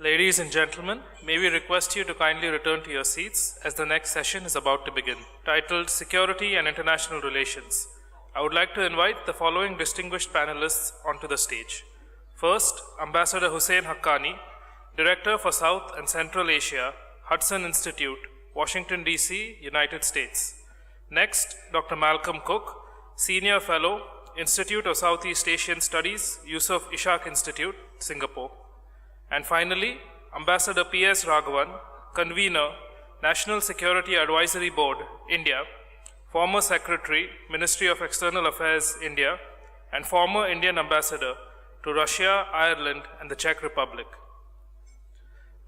Ladies and gentlemen, may we request you to kindly return to your seats as the next session is about to begin, titled Security and International Relations. I would like to invite the following distinguished panelists onto the stage. First, Ambassador Husain Haqqani, Director for South and Central Asia, Hudson Institute, Washington, D.C., United States. Next, Dr. Malcolm Cook, Senior Fellow, Institute of Southeast Asian Studies, Yusof Ishaq Institute, Singapore. And finally, Ambassador P S Raghavan, Convenor, National Security Advisory Board, India, former Secretary, Ministry of External Affairs, India, and former Indian Ambassador to Russia, Ireland, and the Czech Republic.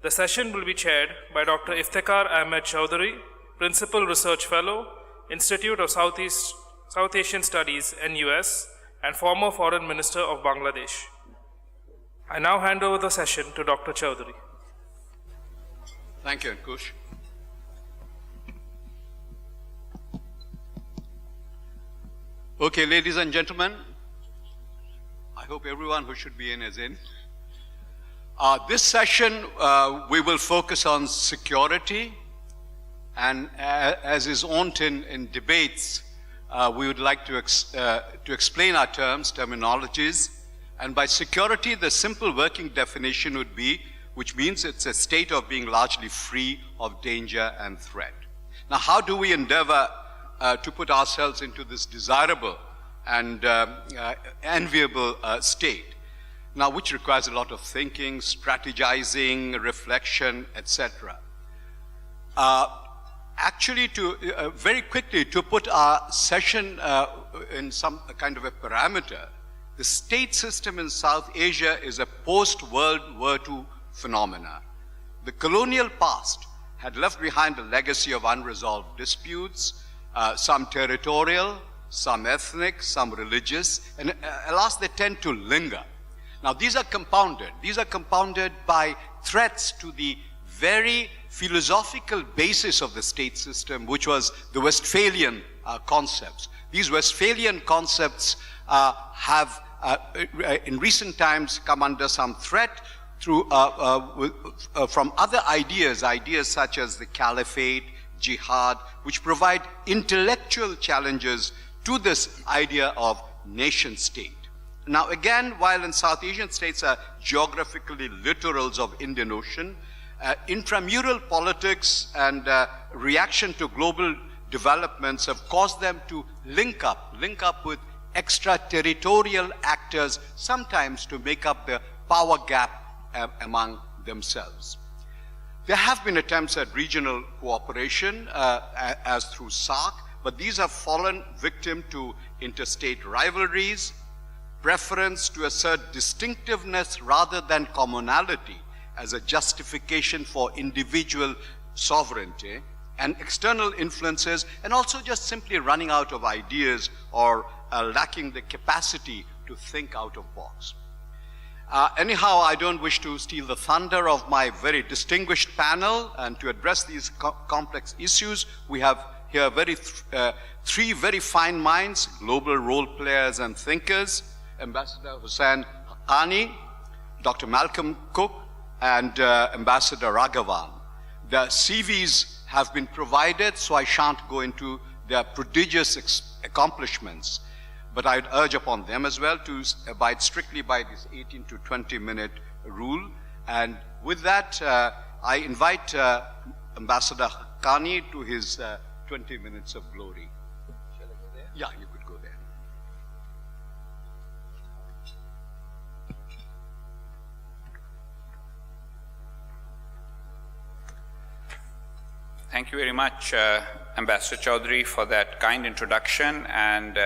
The session will be chaired by Dr. Iftekhar Chowdhury, Principal Research Fellow, Institute of South Asian Studies, NUS, and former Foreign Minister of Bangladesh. I now hand over the session to Dr. Chowdhury. Thank you, Ankush. Okay, ladies and gentlemen, I hope everyone who should be in is in. This session, we will focus on security, and as is wont in debates, we would like to explain our terminologies. And by security, the simple working definition would be, which means it's a state of being largely free of danger and threat. Now, how do we endeavor to put ourselves into this desirable and enviable state? Now, which requires a lot of thinking, strategizing, reflection, etc. Actually, very quickly, to put our session in some kind of a parameter, the state system in South Asia is a post-World War II phenomena. The colonial past had left behind a legacy of unresolved disputes, some territorial, some ethnic, some religious, and alas, they tend to linger. Now, these are compounded. These are compounded by threats to the very philosophical basis of the state system, which was the Westphalian concepts. These Westphalian concepts have in recent times come under some threat through, from other ideas such as the caliphate, jihad, which provide intellectual challenges to this idea of nation state. Now again, while in South Asian states are geographically littorals of Indian Ocean, intramural politics and reaction to global developments have caused them to link up with extraterritorial actors, sometimes to make up the power gap among themselves. There have been attempts at regional cooperation as through Sark, but these have fallen victim to interstate rivalries, preference to assert distinctiveness rather than commonality as a justification for individual sovereignty, and external influences, and also just simply running out of ideas or lacking the capacity to think out of box. Anyhow, I don't wish to steal the thunder of my very distinguished panel, and to address these complex issues, we have here three very fine minds, global role players and thinkers, Ambassador Husain Haqqani, Dr. Malcolm Cook, and Ambassador Raghavan. The CVs have been provided, so I shan't go into their prodigious accomplishments, but I'd urge upon them as well to abide strictly by this 18 to 20 minute rule. And with that, I invite Ambassador Haqqani to his 20 minutes of glory. Shall I go there? Yeah, you could go there. Thank you very much, Ambassador Chowdhury, for that kind introduction. And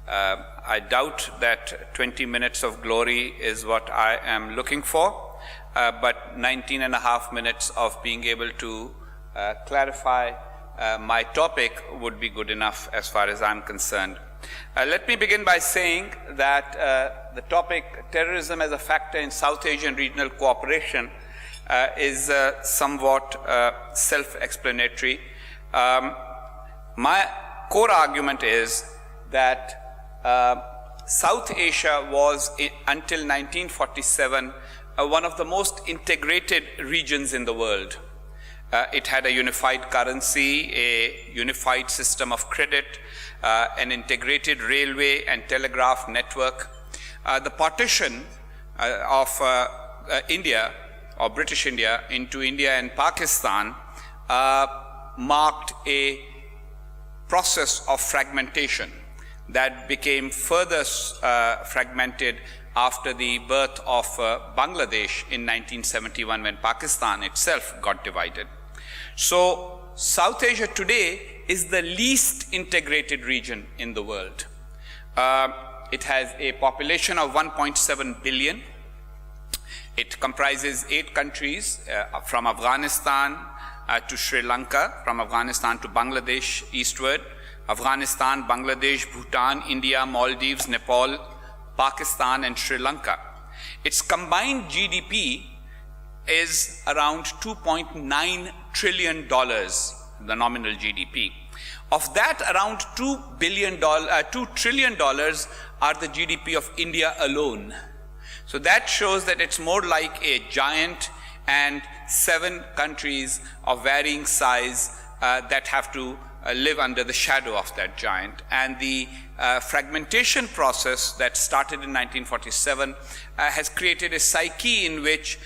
I doubt that 20 minutes of glory is what I am looking for, but 19.5 minutes of being able to clarify my topic would be good enough as far as I'm concerned. Let me begin by saying that the topic, terrorism as a factor in South Asian regional cooperation, is somewhat self-explanatory. My core argument is that South Asia was, until 1947, one of the most integrated regions in the world. It had a unified currency, a unified system of credit, an integrated railway and telegraph network. The partition of India, or British India, into India and Pakistan marked a process of fragmentation that became further fragmented after the birth of Bangladesh in 1971, when Pakistan itself got divided. So South Asia today is the least integrated region in the world. It has a population of 1.7 billion. It comprises 8 countries, from Afghanistan to Sri Lanka, from Afghanistan to Bangladesh eastward, Afghanistan, Bangladesh, Bhutan, India, Maldives, Nepal, Pakistan and Sri Lanka. Its combined GDP is around $2.9 trillion, the nominal GDP. Of that, around $2 trillion are the GDP of India alone. So that shows that it's more like a giant, and 7 countries of varying size that have to live under the shadow of that giant. And the fragmentation process that started in 1947 has created a psyche in which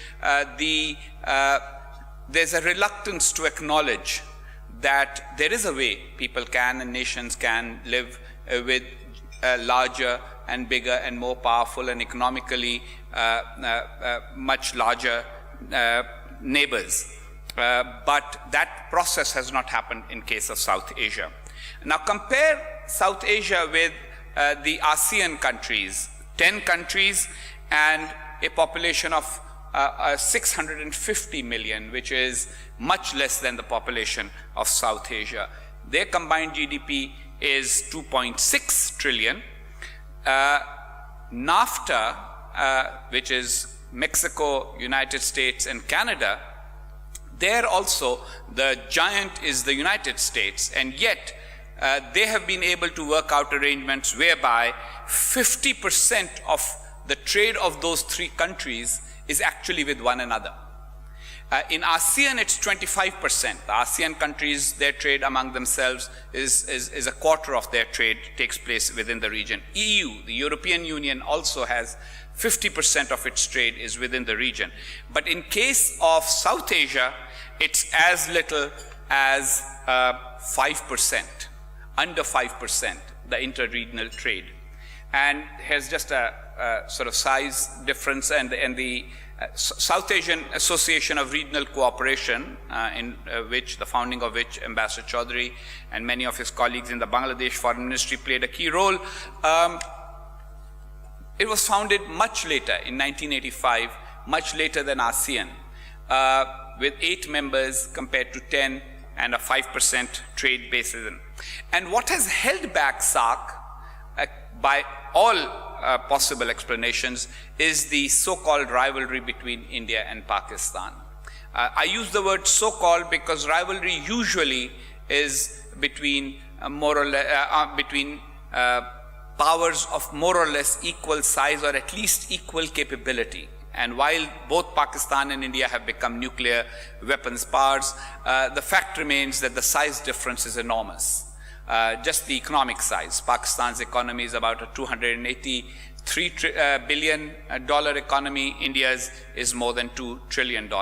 there's a reluctance to acknowledge that there is a way people can and nations can live with larger and bigger and more powerful and economically much larger neighbors. But that process has not happened in case of South Asia. Now compare South Asia with the ASEAN countries, 10 countries and a population of 650 million, which is much less than the population of South Asia. Their combined GDP is 2.6 trillion. NAFTA, which is Mexico, United States and Canada, there also the giant is the United States, and yet they have been able to work out arrangements whereby 50% of the trade of those 3 countries is actually with one another. In ASEAN, it's 25%. The ASEAN countries, their trade among themselves is a quarter of their trade takes place within the region. EU, the European Union, also has 50% of its trade is within the region. But in case of South Asia, it's as little as 5%, under 5%, the interregional trade. And here's just a sort of size difference, and the South Asian Association of Regional Cooperation, in which the founding of which Ambassador Chowdhury and many of his colleagues in the Bangladesh Foreign Ministry played a key role. It was founded much later, in 1985, much later than ASEAN, with 8 members compared to 10 and a 5% trade basis. And what has held back Sark, by all possible explanations, is the so-called rivalry between India and Pakistan. I use the word so-called because rivalry usually is between powers of more or less equal size, or at least equal capability. And while both Pakistan and India have become nuclear weapons powers, the fact remains that the size difference is enormous. Just the economic size. Pakistan's economy is about a $283 billion economy. India's is more than $2 trillion.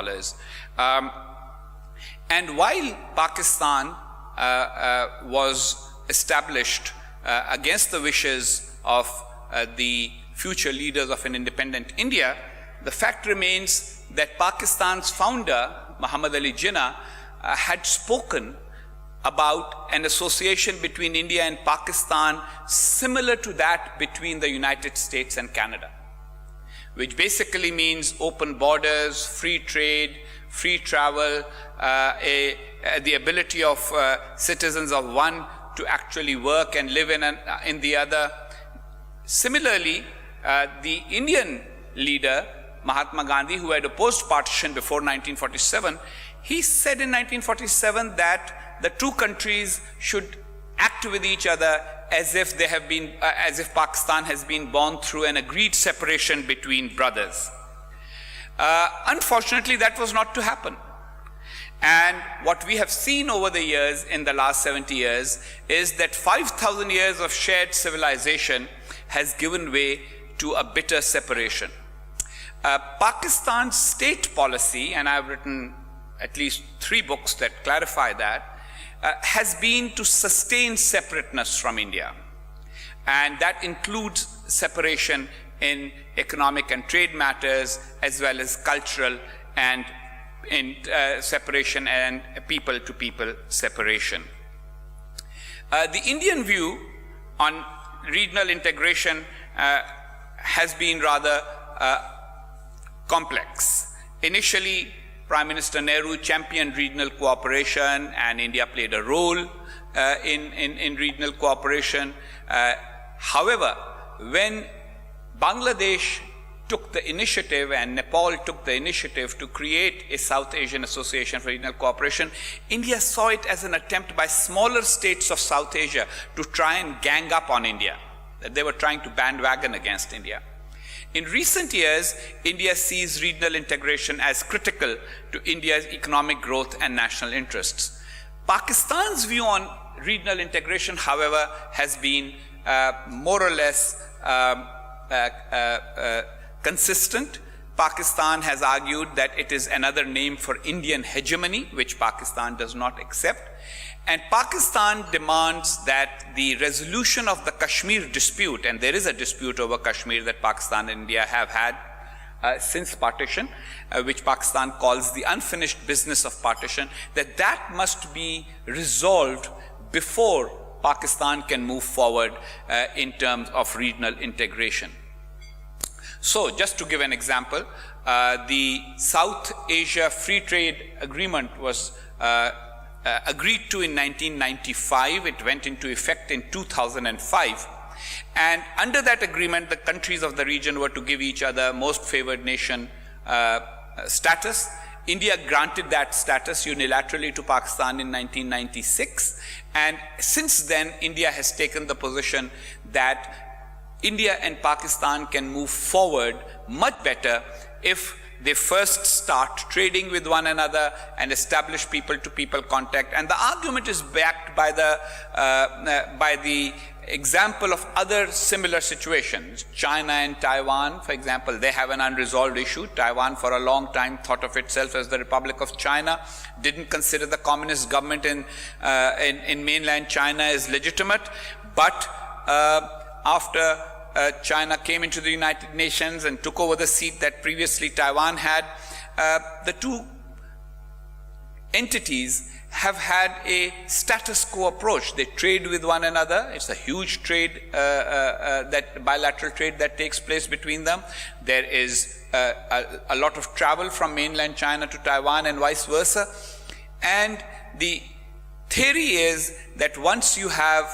And while Pakistan was established against the wishes of the future leaders of an independent India, the fact remains that Pakistan's founder, Muhammad Ali Jinnah, had spoken about an association between India and Pakistan similar to that between the United States and Canada, which basically means open borders, free trade, free travel, the ability of citizens of one to actually work and live in the other. Similarly, the Indian leader, Mahatma Gandhi, who had opposed partition before 1947, he said in 1947 that the 2 countries should act with each other as if they have been, as if Pakistan has been born through an agreed separation between brothers. Unfortunately, that was not to happen. And what we have seen over the years, in the last 70 years, is that 5,000 years of shared civilization has given way to a bitter separation. Pakistan's state policy, and I've written at least 3 books that clarify that, has been to sustain separateness from India. And that includes separation in economic and trade matters, as well as cultural and in separation and people-to-people separation. The Indian view on regional integration has been rather complex. Initially, Prime Minister Nehru championed regional cooperation, and India played a role in regional cooperation. However, when Bangladesh took the initiative and Nepal took the initiative to create a South Asian Association for Regional Cooperation, India saw it as an attempt by smaller states of South Asia to try and gang up on India. They were trying to bandwagon against India. In recent years, India sees regional integration as critical to India's economic growth and national interests. Pakistan's view on regional integration, however, has been more or less consistent. Pakistan has argued that it is another name for Indian hegemony, which Pakistan does not accept. And Pakistan demands that the resolution of the Kashmir dispute, and there is a dispute over Kashmir that Pakistan and India have had since partition, which Pakistan calls the unfinished business of partition, that must be resolved before Pakistan can move forward in terms of regional integration. So, just to give an example, the South Asia Free Trade Agreement was agreed to in 1995. It went into effect in 2005. And under that agreement, the countries of the region were to give each other most favored nation status. India granted that status unilaterally to Pakistan in 1996. And since then, India has taken the position that India and Pakistan can move forward much better if they first start trading with one another and establish people-to-people contact. And the argument is backed by the example of other similar situations. China and Taiwan, for example, they have an unresolved issue. Taiwan for a long time thought of itself as the Republic of China, didn't consider the communist government in mainland China as legitimate. But after China came into the United Nations and took over the seat that previously Taiwan had, the two entities have had a status quo approach. They trade with one another. It's a huge trade, that bilateral trade that takes place between them. There is a lot of travel from mainland China to Taiwan and vice versa. And the theory is that once you have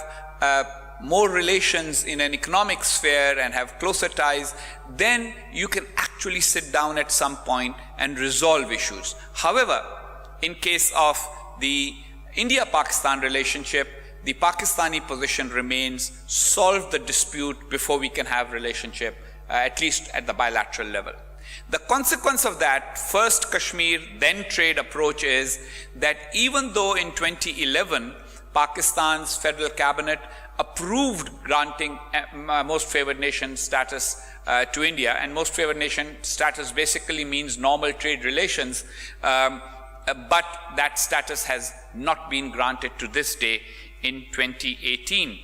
more relations in an economic sphere and have closer ties, then you can actually sit down at some point and resolve issues. However, in case of the India-Pakistan relationship, the Pakistani position remains solve the dispute before we can have relationship, at least at the bilateral level. The consequence of that first Kashmir, then trade approach is that even though in 2011, Pakistan's federal cabinet approved granting most favored nation status to India, and most favored nation status basically means normal trade relations, but that status has not been granted to this day in 2018.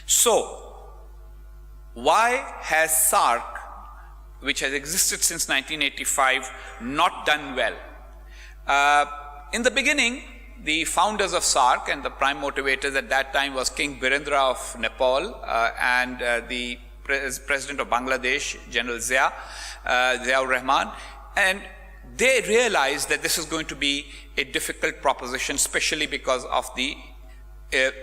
So, why has Sark, which has existed since 1985, not done well? In the beginning, the founders of Sark and the prime motivators at that time was King Birendra of Nepal and the President of Bangladesh, General Ziaur Rahman. And they realized that this is going to be a difficult proposition, especially because of the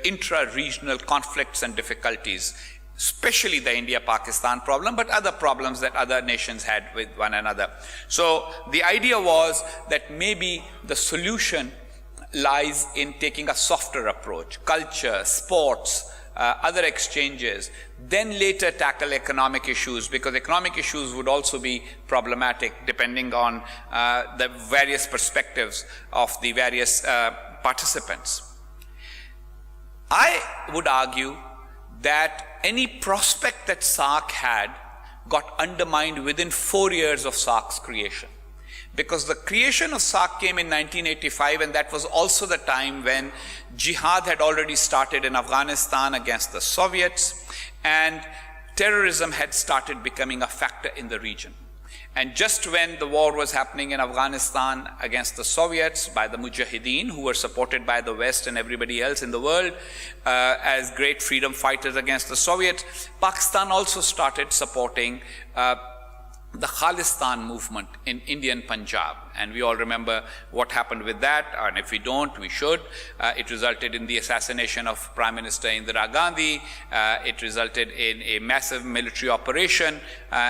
intra-regional conflicts and difficulties, especially the India-Pakistan problem, but other problems that other nations had with one another. So the idea was that maybe the solution lies in taking a softer approach, culture, sports, other exchanges, then later tackle economic issues, because economic issues would also be problematic depending on the various perspectives of the various participants. I would argue that any prospect that Sark had got undermined within 4 years of Sark's creation. Because the creation of Sark came in 1985, and that was also the time when Jihad had already started in Afghanistan against the Soviets, and terrorism had started becoming a factor in the region. And just when the war was happening in Afghanistan against the Soviets by the Mujahideen, who were supported by the West and everybody else in the world as great freedom fighters against the Soviets, Pakistan also started supporting the Khalistan movement in Indian Punjab. And we all remember what happened with that, and if we don't, we should. It resulted in the assassination of Prime Minister Indira Gandhi. It resulted in a massive military operation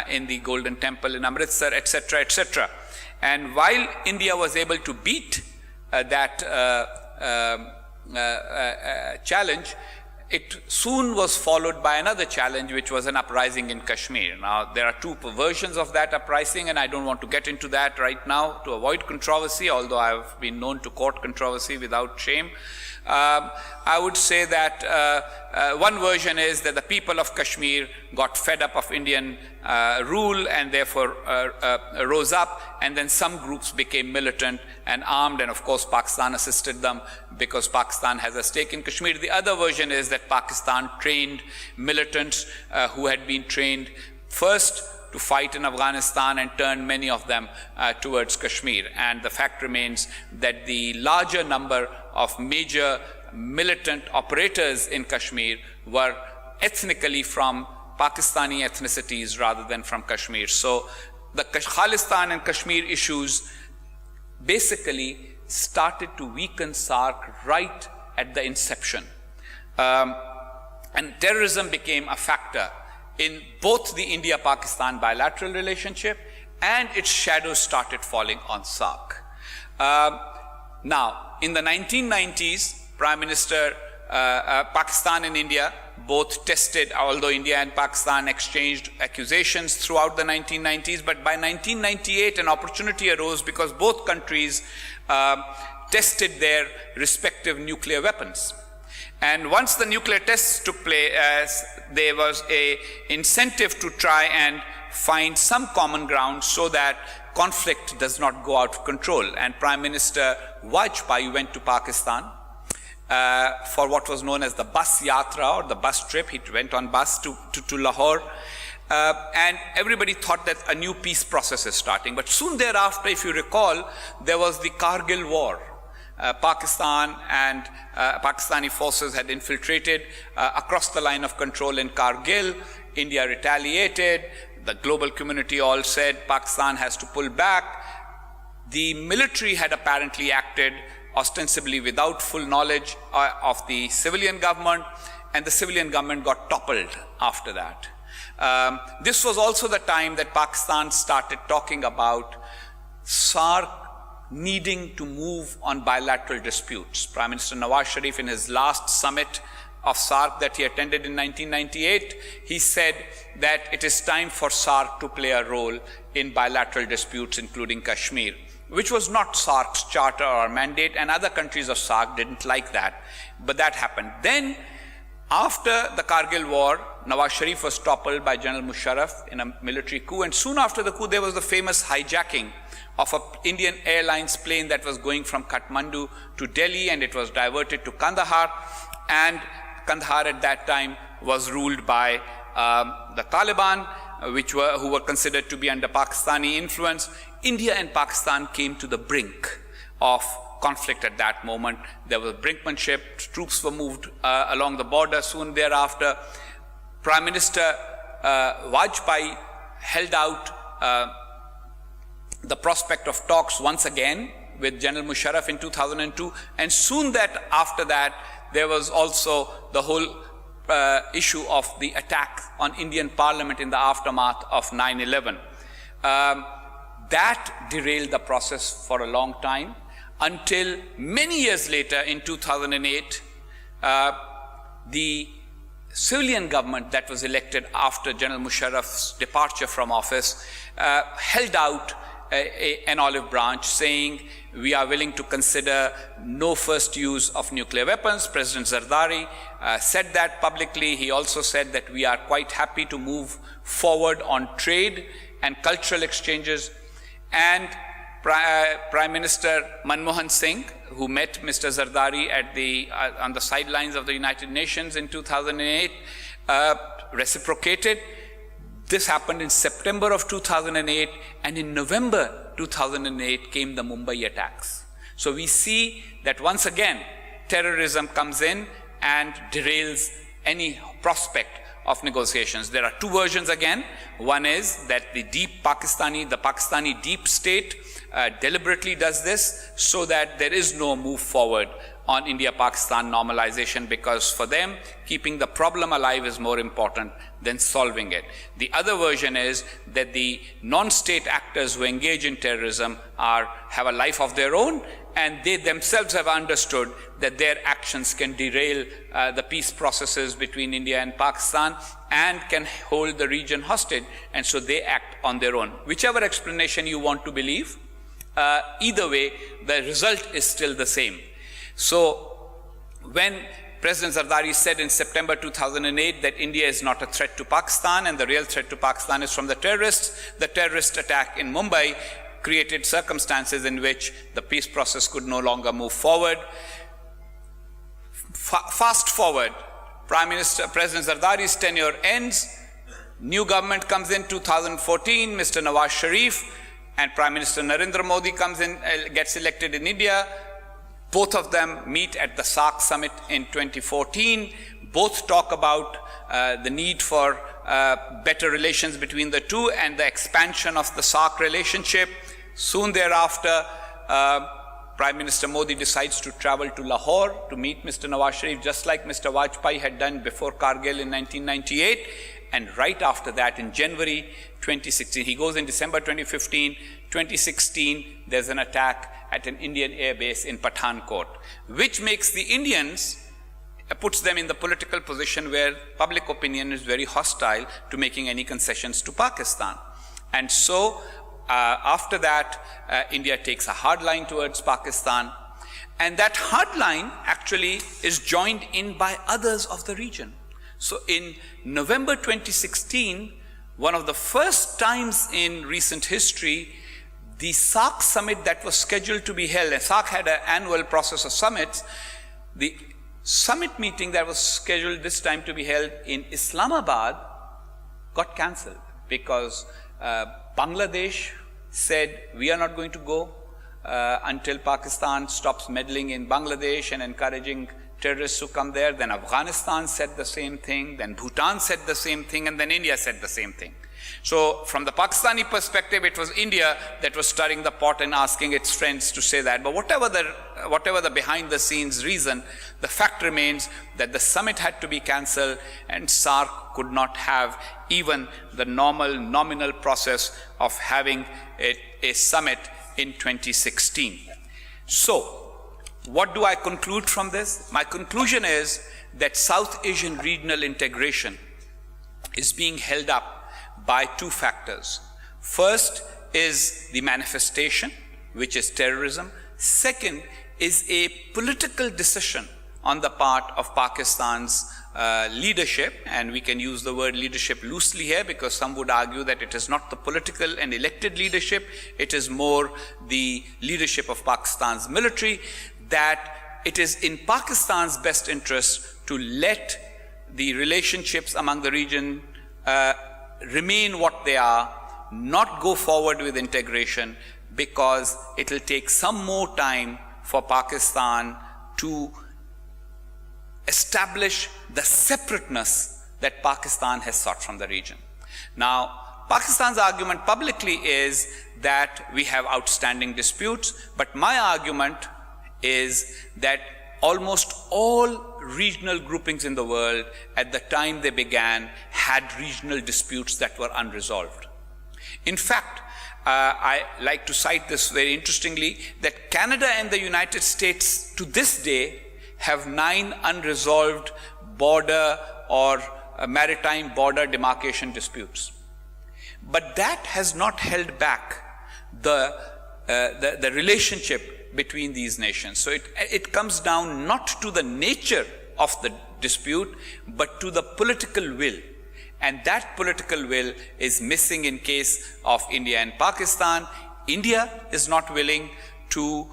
in the Golden Temple in Amritsar, etc., etc. And while India was able to beat that challenge, it soon was followed by another challenge, which was an uprising in Kashmir. Now, there are two versions of that uprising, and I don't want to get into that right now to avoid controversy, although I've been known to court controversy without shame. I would say that one version is that the people of Kashmir got fed up of Indian rule and therefore rose up, and then some groups became militant and armed, and of course Pakistan assisted them because Pakistan has a stake in Kashmir. The other version is that Pakistan trained militants who had been trained first to fight in Afghanistan and turned many of them towards Kashmir. And the fact remains that the larger number of major militant operators in Kashmir were ethnically from Pakistani ethnicities rather than from Kashmir. So the Khalistan and Kashmir issues basically started to weaken Sark right at the inception. And terrorism became a factor in both the India-Pakistan bilateral relationship, and its shadows started falling on Sark. Now, in the 1990s, Prime Minister, Pakistan and India both tested, although India and Pakistan exchanged accusations throughout the 1990s, but by 1998 an opportunity arose because both countries tested their respective nuclear weapons. And once the nuclear tests took place, there was an incentive to try and find some common ground so that conflict does not go out of control. And Prime Minister Vajpayee went to Pakistan for what was known as the bus yatra, or the bus trip. He went on bus to Lahore. And everybody thought that a new peace process is starting. But soon thereafter, if you recall, there was the Kargil war. Pakistan and Pakistani forces had infiltrated across the line of control in Kargil. India retaliated. The global community all said Pakistan has to pull back. The military had apparently acted ostensibly without full knowledge of the civilian government, and the civilian government got toppled after that. This was also the time that Pakistan started talking about Sark needing to move on bilateral disputes. Prime Minister Nawaz Sharif, in his last summit of Sark that he attended in 1998, he said that it is time for Sark to play a role in bilateral disputes, including Kashmir, which was not Sark's charter or mandate, and other countries of Sark didn't like that, but that happened. Then, after the Kargil war, Nawaz Sharif was toppled by General Musharraf in a military coup, and soon after the coup there was the famous hijacking of an Indian Airlines plane that was going from Kathmandu to Delhi, and it was diverted to Kandahar, and Kandahar at that time was ruled by the Taliban, who were considered to be under Pakistani influence. India and Pakistan came to the brink of conflict at that moment. There was brinkmanship, troops were moved along the border soon thereafter. Prime Minister Vajpayee held out the prospect of talks once again with General Musharraf in 2002, and soon after that there was also the whole issue of the attack on Indian Parliament in the aftermath of 9/11. That derailed the process for a long time. until many years later in 2008, the civilian government that was elected after General Musharraf's departure from office held out an olive branch saying we are willing to consider no first use of nuclear weapons. President Zardari said that publicly. He also said that we are quite happy to move forward on trade and cultural exchanges. And Prime Minister Manmohan Singh, who met Mr. Zardari at on the sidelines of the United Nations in 2008, reciprocated. This happened in September of 2008, and in November 2008 came the Mumbai attacks. So we see that once again, terrorism comes in and derails any prospect of negotiations. There are two versions again. One is that the Pakistani deep state deliberately does this so that there is no move forward on India-Pakistan normalization, because for them, keeping the problem alive is more important than solving it. The other version is that the non-state actors who engage in terrorism have a life of their own, and they themselves have understood that their actions can derail the peace processes between India and Pakistan and can hold the region hostage, and so they act on their own. Whichever explanation you want to believe, either way, the result is still the same. So when President Zardari said in September 2008 that India is not a threat to Pakistan and the real threat to Pakistan is from the terrorist attack in Mumbai created circumstances in which the peace process could no longer move forward. Fast forward, President Zardari's tenure ends, new government comes in 2014, Mr. Nawaz Sharif and Prime Minister Narendra Modi comes in, gets elected in India. Both of them meet at the Sark summit in 2014. Both talk about the need for better relations between the two and the expansion of the Sark relationship. Soon thereafter, Prime Minister Modi decides to travel to Lahore to meet Mr. Nawaz Sharif, just like Mr. Vajpayee had done before Kargil in 1998. And right after that, in January 2016, he goes in December 2015, 2016, there's an attack at an Indian airbase in Pathankot, which makes the Indians, puts them in the political position where public opinion is very hostile to making any concessions to Pakistan. And so after that, India takes a hard line towards Pakistan. And that hard line actually is joined in by others of the region. So in November 2016, one of the first times in recent history, the Sark summit that was scheduled to be held, and Sark had an annual process of summits, the summit meeting that was scheduled this time to be held in Islamabad got cancelled because Bangladesh said, we are not going to go until Pakistan stops meddling in Bangladesh and encouraging terrorists who come there. Then Afghanistan said the same thing, then Bhutan said the same thing, and then India said the same thing. So from the Pakistani perspective, it was India that was stirring the pot and asking its friends to say that. But whatever the behind the scenes reason, the fact remains that the summit had to be cancelled and Sark could not have even the nominal process of having a summit in 2016. So what do I conclude from this? My conclusion is that South Asian regional integration is being held up by two factors. First is the manifestation, which is terrorism. Second is a political decision on the part of Pakistan's leadership, and we can use the word leadership loosely here because some would argue that it is not the political and elected leadership, it is more the leadership of Pakistan's military, that it is in Pakistan's best interest to let the relationships among the region remain what they are, not go forward with integration, because it will take some more time for Pakistan to establish the separateness that Pakistan has sought from the region. Now, Pakistan's argument publicly is that we have outstanding disputes, but my argument is that almost all regional groupings in the world at the time they began had regional disputes that were unresolved. In fact, I like to cite this very interestingly, that Canada and the United States to this day have 9 unresolved border or maritime border demarcation disputes. But that has not held back the relationship between these nations. So it comes down not to the nature of the dispute, but to the political will. And that political will is missing in case of India and Pakistan. India is not willing to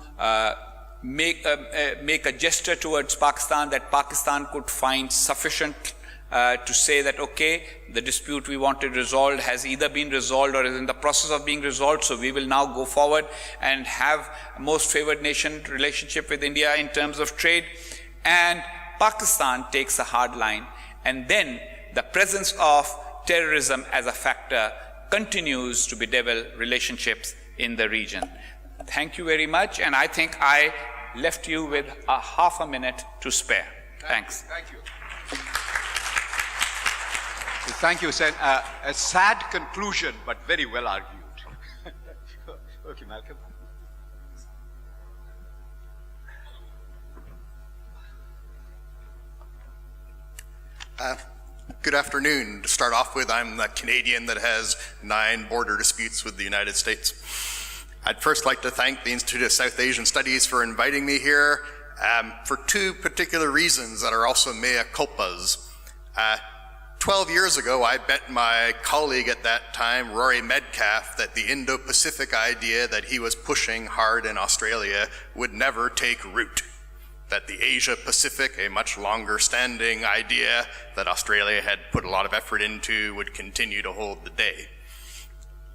make a gesture towards Pakistan that Pakistan could find sufficient to say that, okay, the dispute we wanted resolved has either been resolved or is in the process of being resolved, so we will now go forward and have a most favored nation relationship with India in terms of trade. And Pakistan takes a hard line, and then the presence of terrorism as a factor continues to bedevil relationships in the region. Thank you very much, and I think I left you with a half a minute to spare. Thanks. Thank you. Thank you, Husain. A sad conclusion, but very well argued. Okay, Malcolm. Good afternoon. To start off with, I'm the Canadian that has 9 border disputes with the United States. I'd first like to thank the Institute of South Asian Studies for inviting me here for 2 particular reasons that are also mea culpas. 12 years ago, I bet my colleague at that time, Rory Medcalf, that the Indo-Pacific idea that he was pushing hard in Australia would never take root. That the Asia-Pacific, a much longer standing idea that Australia had put a lot of effort into, would continue to hold the day.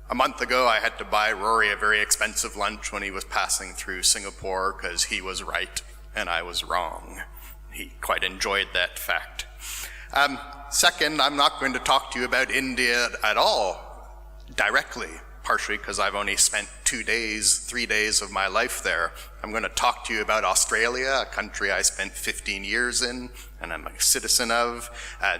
A month ago, I had to buy Rory a very expensive lunch when he was passing through Singapore because he was right and I was wrong. He quite enjoyed that fact. Second, I'm not going to talk to you about India at all directly, partially because I've only spent 3 days of my life there. I'm going to talk to you about Australia, a country I spent 15 years in and I'm a citizen of.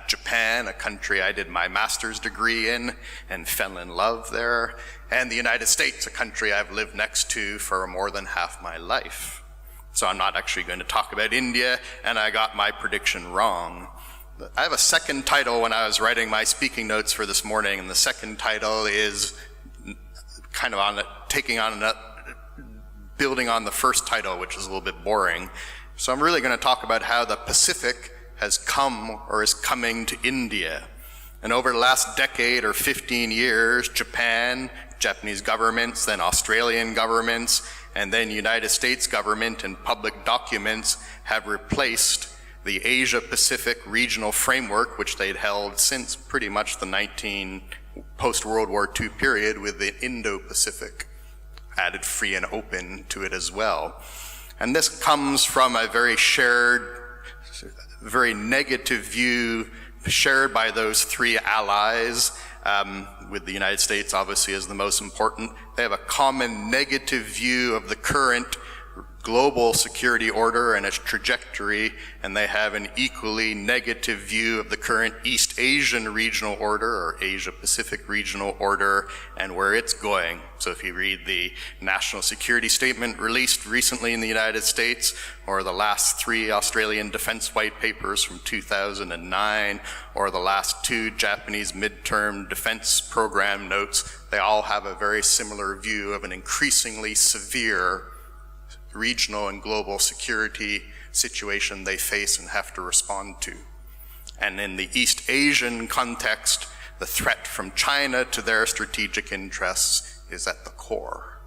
Japan, a country I did my master's degree in and fell in love there. And the United States, a country I've lived next to for more than half my life. So I'm not actually going to talk about India, and I got my prediction wrong. I have a second title when I was writing my speaking notes for this morning, and the second title is kind of building on the first title, which is a little bit boring. So I'm really going to talk about how the Pacific has come or is coming to India. And over the last decade or 15 years, Japan, Japanese governments, then Australian governments, and then United States government and public documents have replaced the Asia-Pacific regional framework, which they'd held since pretty much the post-World War II period, with the Indo-Pacific, added free and open to it as well. And this comes from a very negative view shared by those 3 allies, with the United States obviously as the most important. They have a common negative view of the current global security order and its trajectory, and they have an equally negative view of the current East Asian regional order or Asia-Pacific regional order and where it's going. So if you read the National Security Statement released recently in the United States, or the last 3 Australian defense white papers from 2009, or the last 2 Japanese midterm defense program notes, they all have a very similar view of an increasingly severe regional and global security situation they face and have to respond to. And in the East Asian context, the threat from China to their strategic interests is at the core.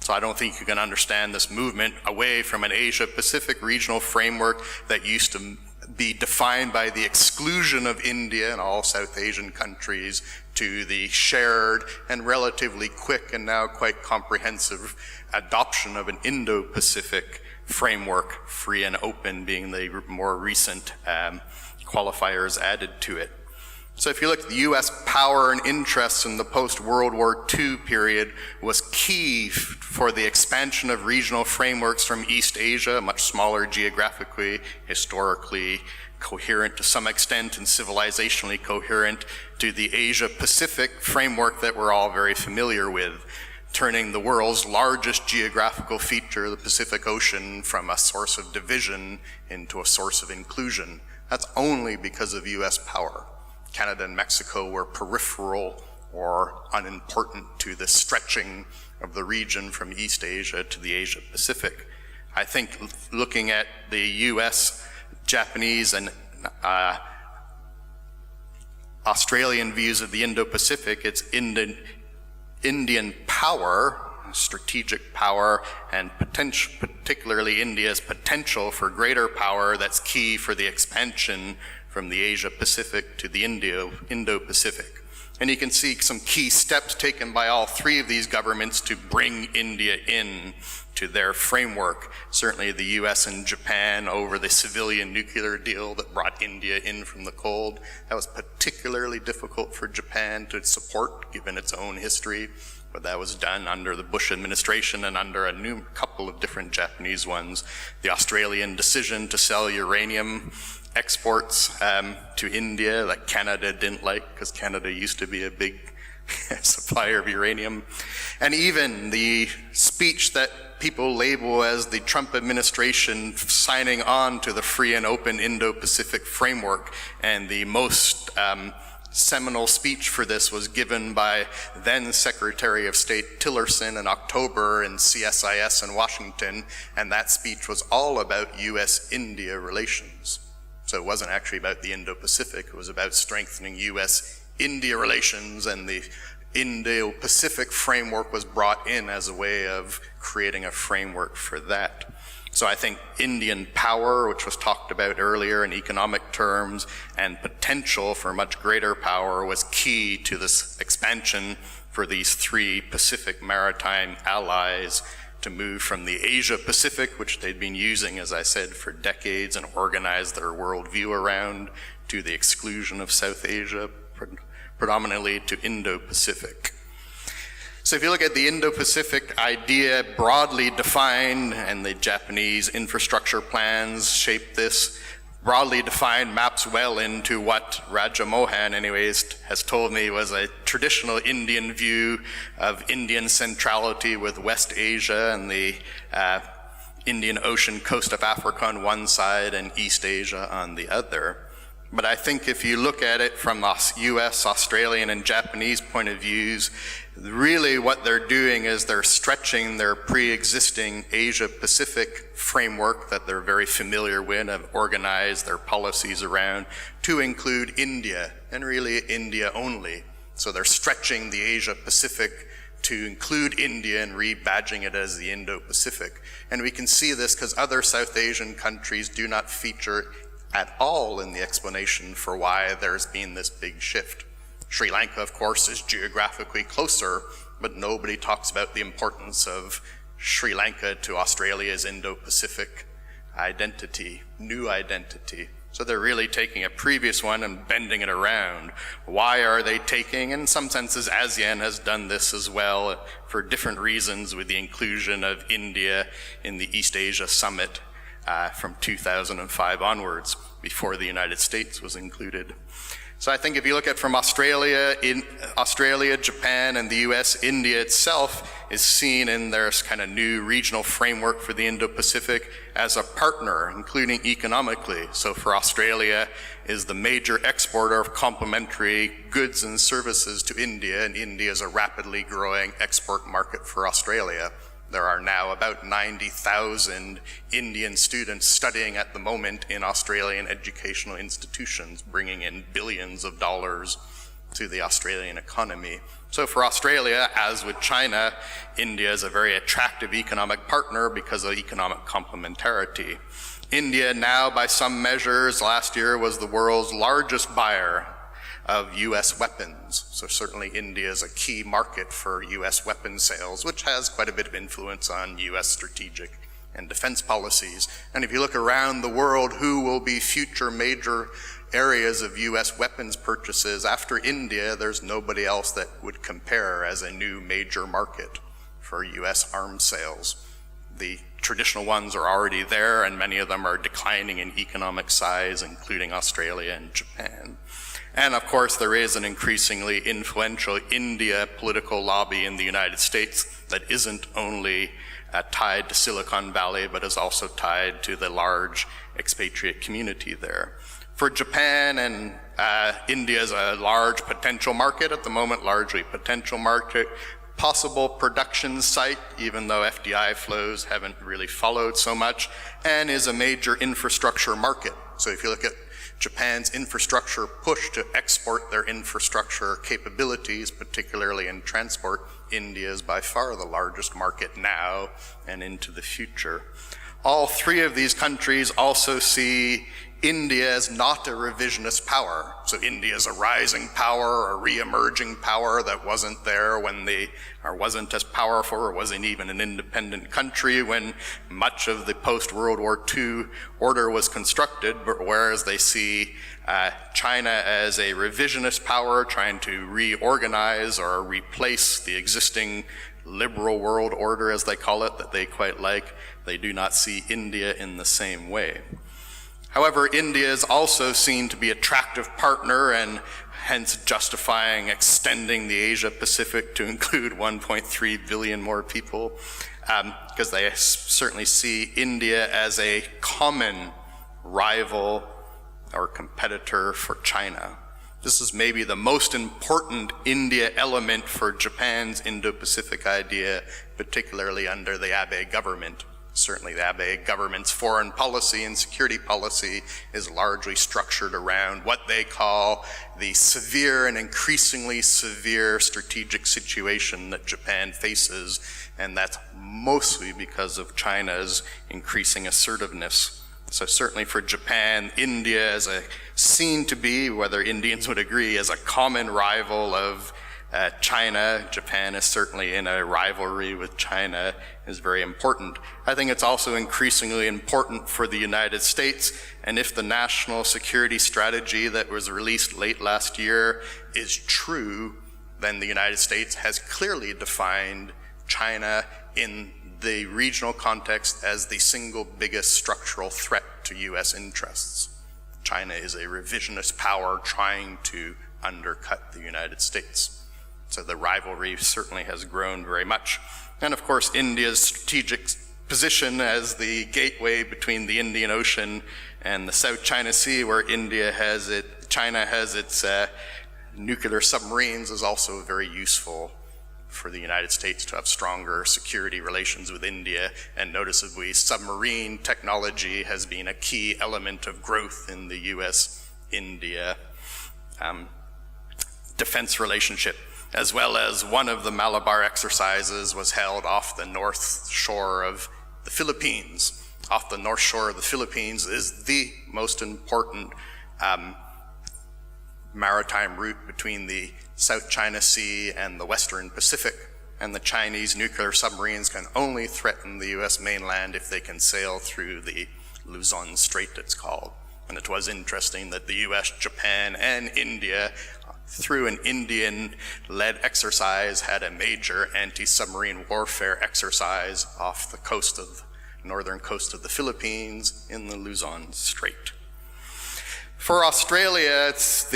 So I don't think you can understand this movement away from an Asia-Pacific regional framework that used to be defined by the exclusion of India and all South Asian countries to the shared and relatively quick and now quite comprehensive adoption of an Indo-Pacific framework, free and open being the more recent qualifiers added to it. So if you look at the US power and interests in the post-World War II period was key for the expansion of regional frameworks from East Asia, much smaller geographically, historically, coherent to some extent and civilizationally coherent to the Asia-Pacific framework that we're all very familiar with, turning the world's largest geographical feature, the Pacific Ocean, from a source of division into a source of inclusion. That's only because of US power. Canada and Mexico were peripheral or unimportant to the stretching of the region from East Asia to the Asia Pacific. I think looking at the US, Japanese, and Australian views of the Indo-Pacific, it's Indian power, strategic power, and particularly India's potential for greater power that's key for the expansion from the Asia-Pacific to the Indo-Pacific. And you can see some key steps taken by all three of these governments to bring India in to their framework. Certainly the US and Japan over the civilian nuclear deal that brought India in from the cold. That was particularly difficult for Japan to support given its own history, but that was done under the Bush administration and under a new couple of different Japanese ones. The Australian decision to sell uranium exports to India that Canada didn't like, because Canada used to be a big supplier of uranium. And even the speech that people label as the Trump administration signing on to the free and open Indo-Pacific framework, and the most seminal speech for this was given by then Secretary of State Tillerson in October in CSIS in Washington, and that speech was all about US-India relations. So it wasn't actually about the Indo-Pacific, it was about strengthening US-India relations, and the Indo-Pacific framework was brought in as a way of creating a framework for that. So I think Indian power, which was talked about earlier in economic terms, and potential for much greater power was key to this expansion for these three Pacific maritime allies to move from the Asia-Pacific, which they'd been using, as I said, for decades and organized their worldview around, to the exclusion of South Asia, predominantly to Indo-Pacific. So if you look at the Indo-Pacific idea broadly defined, and the Japanese infrastructure plans shape this, broadly defined maps well into what Raja Mohan anyways has told me was a traditional Indian view of Indian centrality with West Asia and the Indian Ocean coast of Africa on one side and East Asia on the other. But I think if you look at it from the US, Australian, and Japanese point of views, really what they're doing is they're stretching their pre-existing Asia-Pacific framework that they're very familiar with and have organized their policies around to include India, and really India only. So they're stretching the Asia-Pacific to include India and rebadging it as the Indo-Pacific. And we can see this because other South Asian countries do not feature at all in the explanation for why there's been this big shift. Sri Lanka, of course, is geographically closer, but nobody talks about the importance of Sri Lanka to Australia's Indo-Pacific identity, new identity. So they're really taking a previous one and bending it around. Why are they taking, in some senses ASEAN has done this as well for different reasons with the inclusion of India in the East Asia Summit from 2005 onwards, before the United States was included. So I think if you look at from Australia, Japan, and the US, India itself is seen in their kind of new regional framework for the Indo-Pacific as a partner, including economically. So for Australia is the major exporter of complementary goods and services to India, and India is a rapidly growing export market for Australia. There are now about 90,000 Indian students studying at the moment in Australian educational institutions, bringing in billions of dollars to the Australian economy. So for Australia, as with China, India is a very attractive economic partner because of economic complementarity. India now, by some measures, last year was the world's largest buyer of US weapons. So certainly India is a key market for US weapons sales, which has quite a bit of influence on US strategic and defense policies. And if you look around the world, who will be future major areas of US weapons purchases after India, there's nobody else that would compare as a new major market for US arms sales. The traditional ones are already there, and many of them are declining in economic size, including Australia and Japan. And of course, there is an increasingly influential India political lobby in the United States that isn't only tied to Silicon Valley, but is also tied to the large expatriate community there. For Japan and India is a large potential market at the moment, largely potential market, possible production site, even though FDI flows haven't really followed so much, and is a major infrastructure market. So if you look at Japan's infrastructure push to export their infrastructure capabilities, particularly in transport, India is by far the largest market now and into the future. All three of these countries also see India as not a revisionist power. So India is a rising power, a re-emerging power that wasn't there when or wasn't as powerful, or wasn't even an independent country when much of the post-World War II order was constructed, but whereas they see China as a revisionist power trying to reorganize or replace the existing liberal world order, as they call it, that they quite like, they do not see India in the same way. However, India is also seen to be an attractive partner, and hence justifying extending the Asia-Pacific to include 1.3 billion more people, because they certainly see India as a common rival or competitor for China. This is maybe the most important India element for Japan's Indo-Pacific idea, particularly under the Abe government. Certainly the Abe government's foreign policy and security policy is largely structured around what they call the severe and increasingly severe strategic situation that Japan faces, and that's mostly because of China's increasing assertiveness. So certainly for Japan, India is seen to be, whether Indians would agree, as a common rival of China. Japan is certainly in a rivalry with China, is very important. I think it's also increasingly important for the United States, and if the national security strategy that was released late last year is true, then the United States has clearly defined China in the regional context as the single biggest structural threat to US interests. China is a revisionist power trying to undercut the United States. So the rivalry certainly has grown very much. And of course, India's strategic position as the gateway between the Indian Ocean and the South China Sea, where China has its nuclear submarines, is also very useful for the United States to have stronger security relations with India. And noticeably, submarine technology has been a key element of growth in the US-India defense relationship, as well as one of the Malabar Exercises was held off the north shore of the Philippines. Off the north shore of the Philippines is the most important maritime route between the South China Sea and the Western Pacific, and the Chinese nuclear submarines can only threaten the US mainland if they can sail through the Luzon Strait, it's called. And it was interesting that the US, Japan, and India, through an Indian-led exercise, had a major anti-submarine warfare exercise off the northern coast of the Philippines in the Luzon Strait. For Australia, it's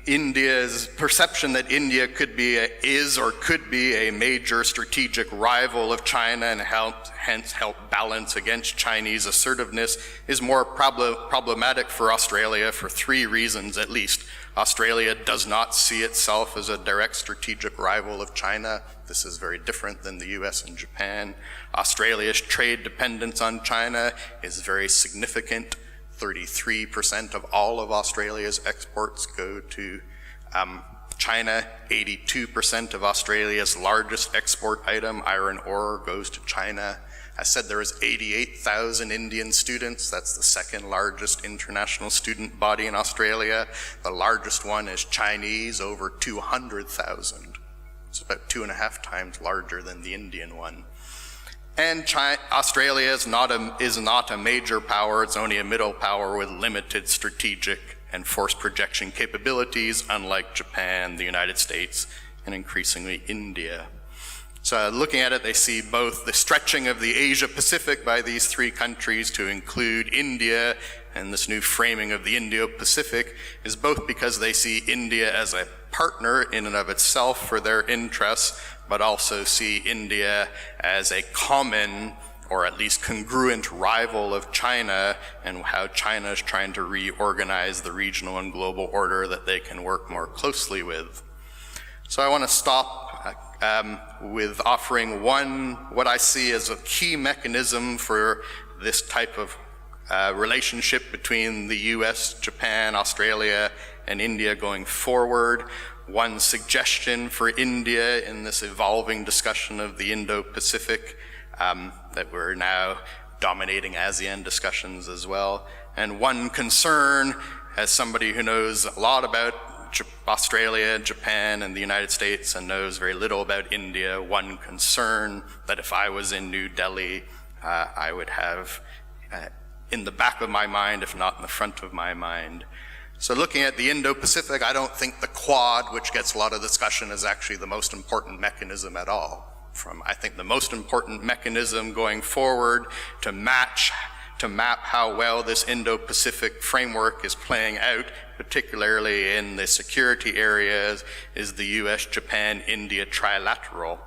India's perception that India could be a major strategic rival of China and hence help balance against Chinese assertiveness is more problematic for Australia for three reasons at least. Australia does not see itself as a direct strategic rival of China. This is very different than the US and Japan. Australia's trade dependence on China is very significant. 33% of all of Australia's exports go to China. 82% of Australia's largest export item, iron ore, goes to China. I said there was 88,000 Indian students. That's the second largest international student body in Australia. The largest one is Chinese, over 200,000. It's about 2.5 times larger than the Indian one. And Australia is not a major power. It's only a middle power with limited strategic and force projection capabilities, unlike Japan, the United States, and increasingly India. So looking at it, they see both the stretching of the Asia-Pacific by these three countries to include India, and this new framing of the Indo-Pacific is both because they see India as a partner in and of itself for their interests, but also see India as a common or at least congruent rival of China, and how China is trying to reorganize the regional and global order that they can work more closely with. So I want to stop with offering what I see as a key mechanism for this type of relationship between the US, Japan, Australia, and India going forward. One suggestion for India in this evolving discussion of the Indo-Pacific, that we're now dominating ASEAN discussions as well. And one concern, as somebody who knows a lot about Australia, Japan, and the United States and knows very little about India, one concern that if I was in New Delhi, I would have in the back of my mind, if not in the front of my mind. So looking at the Indo-Pacific, I don't think the Quad, which gets a lot of discussion, is actually the most important mechanism at all. I think the most important mechanism going forward to map how well this Indo-Pacific framework is playing out, particularly in the security areas, is the US, Japan, India trilateral,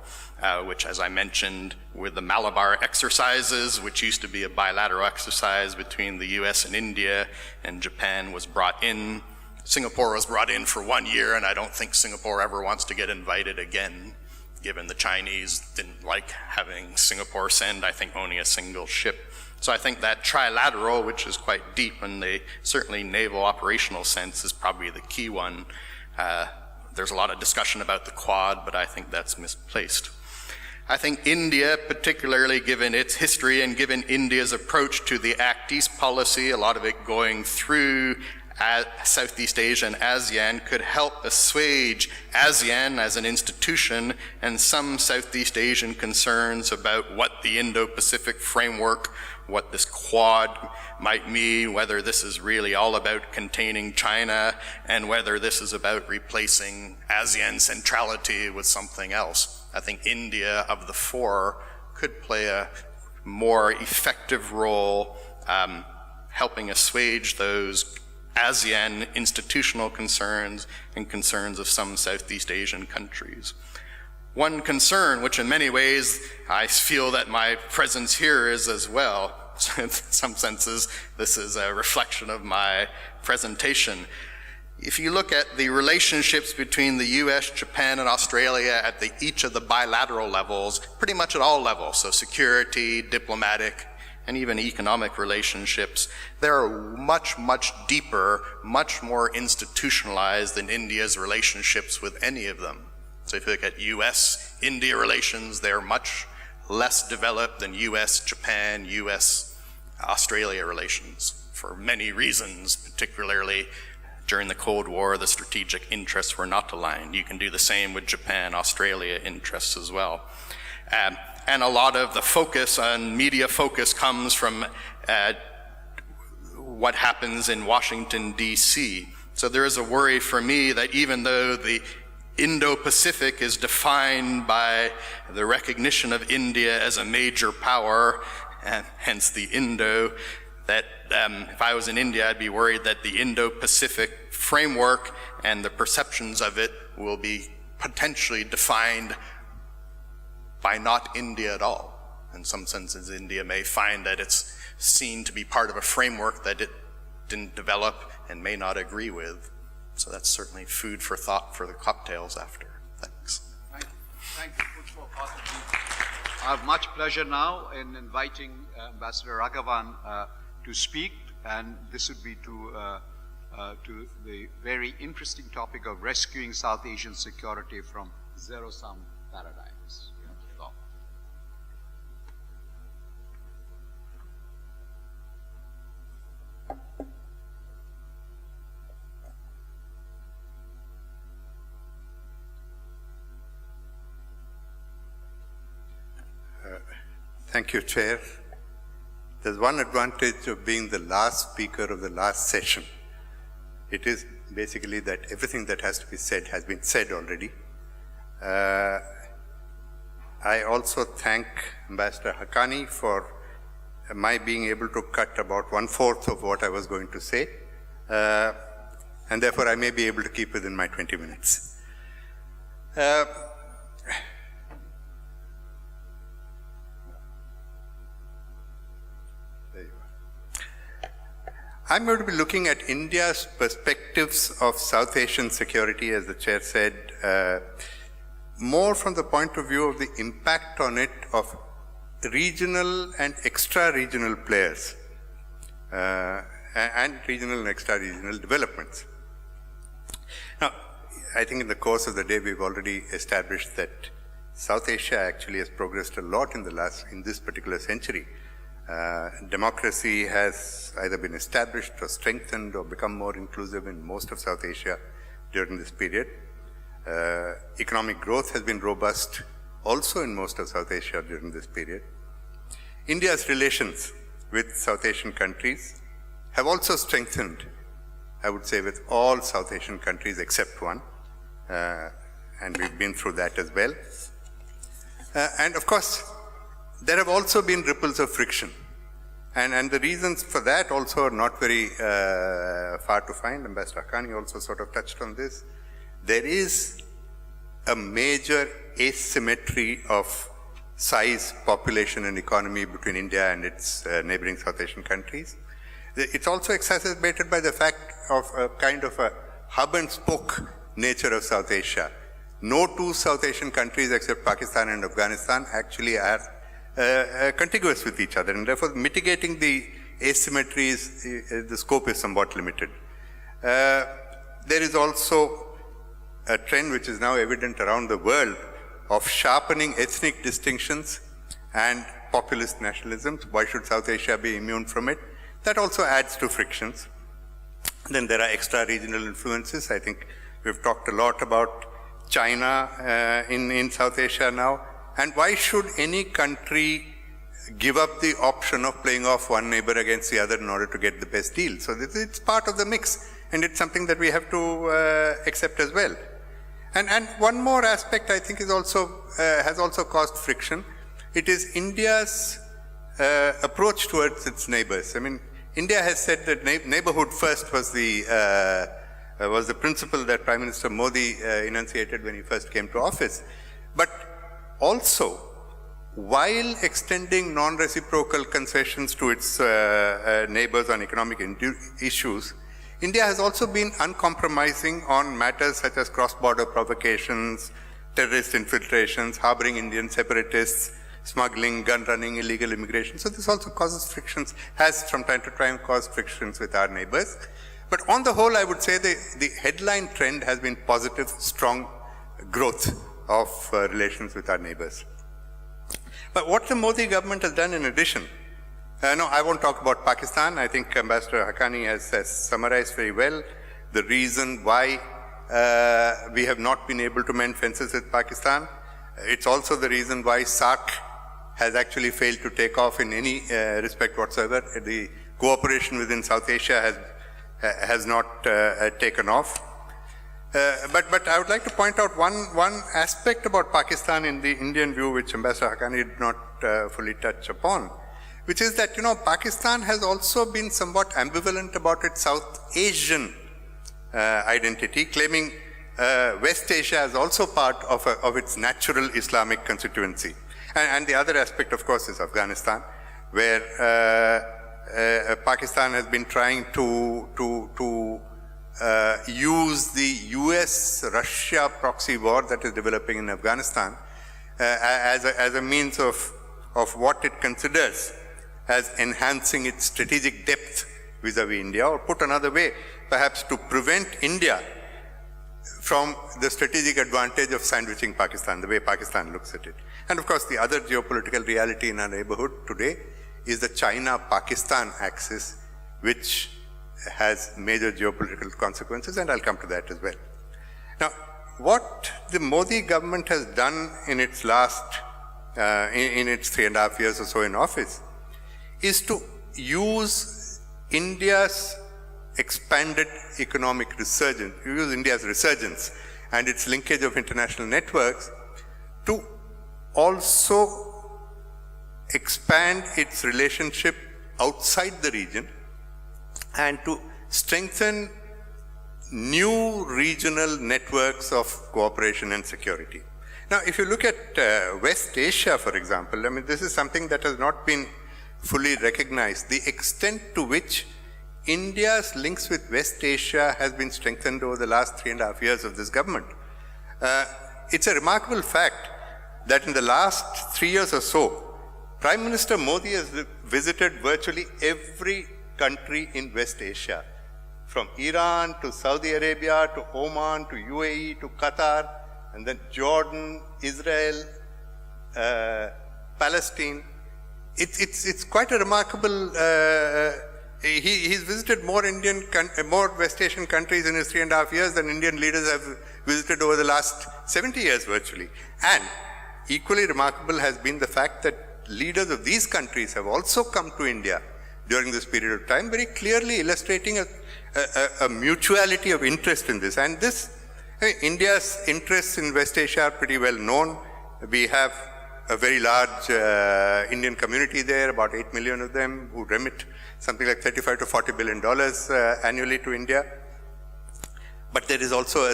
which, as I mentioned, with the Malabar Exercises, which used to be a bilateral exercise between the US and India, and Japan was brought in. Singapore was brought in for 1 year, and I don't think Singapore ever wants to get invited again, given the Chinese didn't like having Singapore send, I think, only a single ship. So I think that trilateral, which is quite deep in the certainly naval operational sense, is probably the key one. There's a lot of discussion about the Quad, but I think that's misplaced. I think India, particularly given its history and given India's approach to the Act East policy, a lot of it going through Southeast Asia and ASEAN, could help assuage ASEAN as an institution and some Southeast Asian concerns about what the Indo-Pacific framework, what this Quad might mean, whether this is really all about containing China, and whether this is about replacing ASEAN centrality with something else. I think India, of the four, could play a more effective role helping assuage those ASEAN institutional concerns and concerns of some Southeast Asian countries. One concern, which in many ways I feel that my presence here is as well, in some senses this is a reflection of my presentation. If you look at the relationships between the US, Japan, and Australia at each of the bilateral levels, pretty much at all levels, so security, diplomatic, and even economic relationships, they're much, much deeper, much more institutionalized than India's relationships with any of them. So if you look at US-India relations, they're much less developed than US-Japan, US-Australia relations for many reasons, particularly during the Cold War, the strategic interests were not aligned. You can do the same with Japan-Australia interests as well. And a lot of the focus on media focus comes from what happens in Washington, D.C. So there is a worry for me that even though the Indo-Pacific is defined by the recognition of India as a major power, and hence the Indo, that if I was in India, I'd be worried that the Indo-Pacific framework and the perceptions of it will be potentially defined by not India at all. In some senses, India may find that it's seen to be part of a framework that it didn't develop and may not agree with. So that's certainly food for thought for the cocktails after. Thanks. Thank you. Thank you. I have much pleasure now in inviting Ambassador Raghavan to speak, and this would be to the very interesting topic of rescuing South Asian security from zero-sum paradigms. Thank you, Chair. There's one advantage of being the last speaker of the last session. It is basically that everything that has to be said has been said already. I I also thank Ambassador Haqqani for my being able to cut about 1/4 of what I was going to say, and therefore I may be able to keep within my 20 minutes. There you are. I'm going to be looking at India's perspectives of South Asian security, as the chair said, more from the point of view of the impact on it of regional and extra-regional players, and regional and extra-regional developments. Now, I think in the course of the day we've already established that South Asia actually has progressed a lot in this particular century. Democracy has either been established or strengthened or become more inclusive in most of South Asia during this period. Economic growth has been robust also in most of South Asia during this period. India's relations with South Asian countries have also strengthened, I would say, with all South Asian countries except one, and we've been through that as well. And of course, there have also been ripples of friction, and the reasons for that also are not very far to find. Ambassador Haqqani also sort of touched on this. There is a major asymmetry of size, population, and economy between India and its neighboring South Asian countries. It's also exacerbated by the fact of a kind of a hub and spoke nature of South Asia. No two South Asian countries except Pakistan and Afghanistan actually are contiguous with each other, and therefore mitigating the asymmetries, the scope is somewhat limited. There is also a trend which is now evident around the world of sharpening ethnic distinctions and populist nationalisms. Why should South Asia be immune from it? That also adds to frictions. Then there are extra-regional influences. I think we've talked a lot about China in South Asia now. And why should any country give up the option of playing off one neighbor against the other in order to get the best deal? So it's part of the mix, and it's something that we have to accept as well. And one more aspect I think is also has also caused friction. It is India's approach towards its neighbors. I mean, India has said that neighborhood first was the principle that Prime Minister Modi enunciated when he first came to office. But also, while extending non-reciprocal concessions to its neighbors on economic issues, India has also been uncompromising on matters such as cross-border provocations, terrorist infiltrations, harboring Indian separatists, smuggling, gun running, illegal immigration. So this also causes frictions, has from time to time caused frictions with our neighbors. But on the whole, I would say the headline trend has been positive, strong growth of relations with our neighbors. But what the Modi government has done in addition, no, I won't talk about Pakistan. I think Ambassador Haqqani has summarized very well the reason why we have not been able to mend fences with Pakistan. It's also the reason why Sark has actually failed to take off in any respect whatsoever. The cooperation within South Asia has not taken off. But I would like to point out one aspect about Pakistan in the Indian view, which Ambassador Haqqani did not fully touch upon, which is that, Pakistan has also been somewhat ambivalent about its South Asian identity, claiming West Asia as also part of its natural Islamic constituency. And the other aspect, of course, is Afghanistan, where Pakistan has been trying to use the US-Russia proxy war that is developing in Afghanistan as a means of what it considers as enhancing its strategic depth vis-a-vis India, or put another way, perhaps to prevent India from the strategic advantage of sandwiching Pakistan, the way Pakistan looks at it. And of course, the other geopolitical reality in our neighborhood today is the China-Pakistan axis, which has major geopolitical consequences, and I'll come to that as well. Now, what the Modi government has done in its last, in its 3.5 years or so in office, is to use India's expanded economic resurgence, use India's resurgence and its linkage of international networks to also expand its relationship outside the region and to strengthen new regional networks of cooperation and security. Now, if you look at West Asia, for example, I mean, this is something that has not been fully recognized. The extent to which India's links with West Asia has been strengthened over the last 3.5 years of this government. It's a remarkable fact that in the last 3 years or so, Prime Minister Modi has visited virtually every country in West Asia, from Iran to Saudi Arabia to Oman to UAE to Qatar, and then Jordan, Israel, Palestine. It's quite a remarkable. He's visited more West Asian countries in his 3.5 years than Indian leaders have visited over the last 70 years virtually. And equally remarkable has been the fact that leaders of these countries have also come to India during this period of time, very clearly illustrating a mutuality of interest in this. And India's interests in West Asia are pretty well known. We have a very large Indian community there, about 8 million of them, who remit something like $35 to $40 billion annually to India. But there is also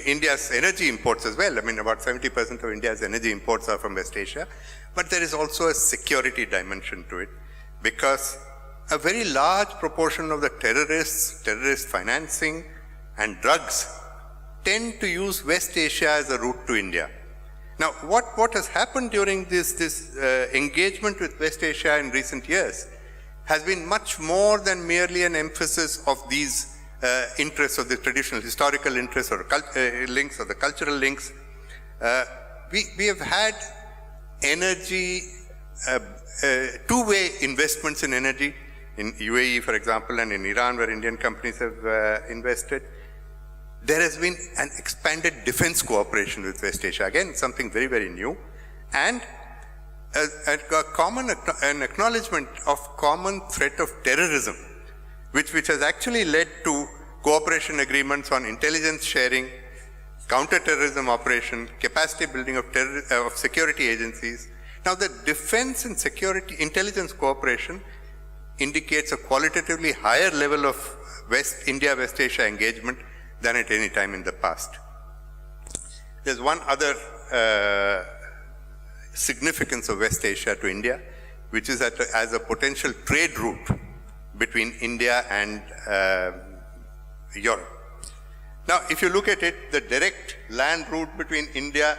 India's energy imports as well. I mean, about 70% of India's energy imports are from West Asia. But there is also a security dimension to it, because a very large proportion of the terrorist financing and drugs tend to use West Asia as a route to India. Now, what has happened during this engagement with West Asia in recent years has been much more than merely an emphasis of these interests, of the traditional historical interests or links or the cultural links. We have had energy, two-way investments in energy, in UAE, for example, and in Iran, where Indian companies have invested. There has been an expanded defense cooperation with West Asia, again, something very, very new, and an acknowledgement of common threat of terrorism, which has actually led to cooperation agreements on intelligence sharing, counter-terrorism operation, capacity building of security agencies. Now, the defense and security intelligence cooperation indicates a qualitatively higher level of India-West Asia engagement than at any time in the past. There's one other significance of West Asia to India, which is as a potential trade route between India and Europe. Now, if you look at it, the direct land route between India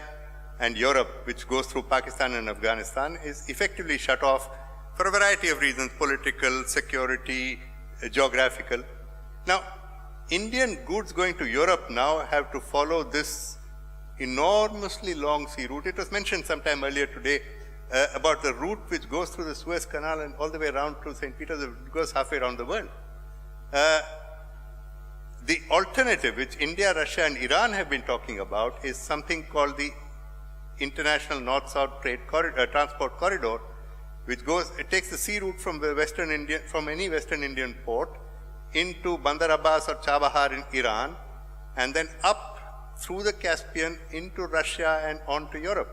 and Europe, which goes through Pakistan and Afghanistan, is effectively shut off for a variety of reasons: political, security, geographical. Now, Indian goods going to Europe now have to follow this enormously long sea route. It was mentioned sometime earlier today about the route which goes through the Suez Canal and all the way around to St. Petersburg. It goes halfway around the world. The alternative, which India, Russia, and Iran have been talking about, is something called the International North-South Transport Corridor, which takes the sea route from any Western Indian port into Bandar Abbas or Chabahar in Iran, and then up through the Caspian into Russia and on to Europe.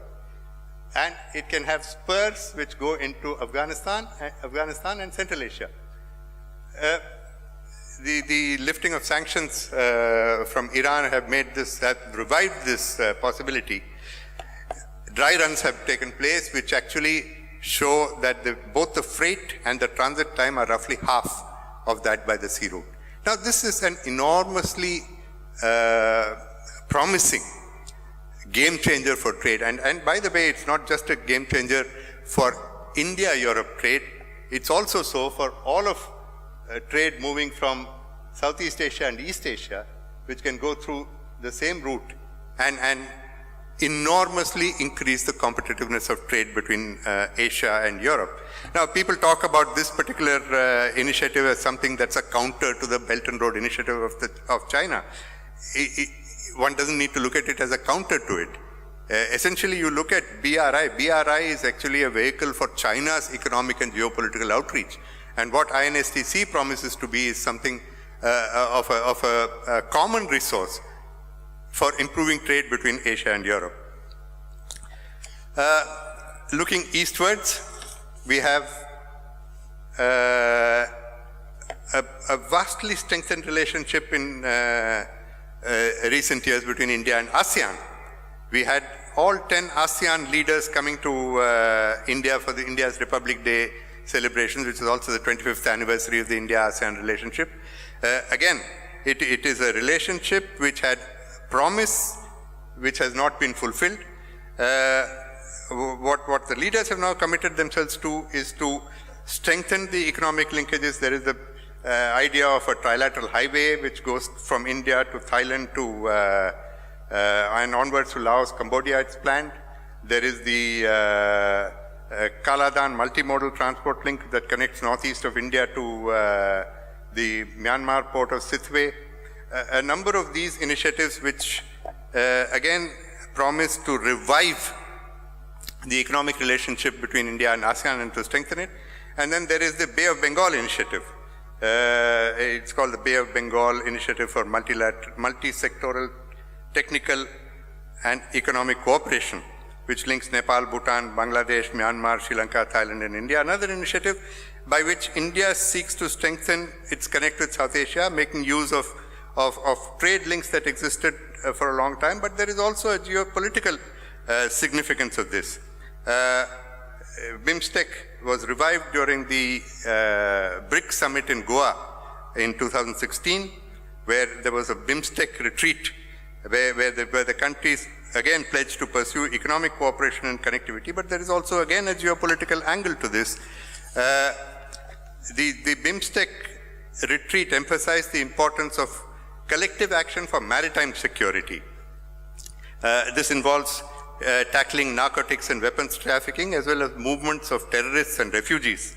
And it can have spurs which go into Afghanistan and Central Asia. The lifting of sanctions from Iran have revived this possibility. Dry runs have taken place which actually show that both the freight and the transit time are roughly half of that by the sea route. Now, this is an enormously promising game changer for trade. And by the way, it's not just a game changer for India-Europe trade. It's also so for all of trade moving from Southeast Asia and East Asia, which can go through the same route and enormously increase the competitiveness of trade between Asia and Europe. Now, people talk about this particular initiative as something that's a counter to the Belt and Road Initiative of China. One doesn't need to look at it as a counter to it. Essentially, you look at BRI. BRI is actually a vehicle for China's economic and geopolitical outreach. And what INSTC promises to be is something of a common resource for improving trade between Asia and Europe. Looking eastwards, we have a vastly strengthened relationship in recent years between India and ASEAN. We had all 10 ASEAN leaders coming to India for the India's Republic Day celebrations, which is also the 25th anniversary of the India-ASEAN relationship. Again, it is a relationship which had promise, which has not been fulfilled. What the leaders have now committed themselves to is to strengthen the economic linkages. There is the idea of a trilateral highway which goes from India to Thailand to and onwards to Laos, Cambodia. It's planned. There is the Kaladan multimodal transport link that connects northeast of India to the Myanmar port of Sitwe. A number of these initiatives which again promise to revive the economic relationship between India and ASEAN and to strengthen it. And then there is the Bay of Bengal initiative. It's called the Bay of Bengal Initiative for Multi-Sectoral Technical and Economic Cooperation, which links Nepal, Bhutan, Bangladesh, Myanmar, Sri Lanka, Thailand, and India. Another initiative by which India seeks to strengthen its connect with South Asia, making use of trade links that existed for a long time, but there is also a geopolitical significance of this. BIMSTEC was revived during the BRICS summit in Goa in 2016, where there was a BIMSTEC retreat where the countries again pledged to pursue economic cooperation and connectivity, but there is also again a geopolitical angle to this. The BIMSTEC retreat emphasized the importance of collective action for maritime security. This involves tackling narcotics and weapons trafficking, as well as movements of terrorists and refugees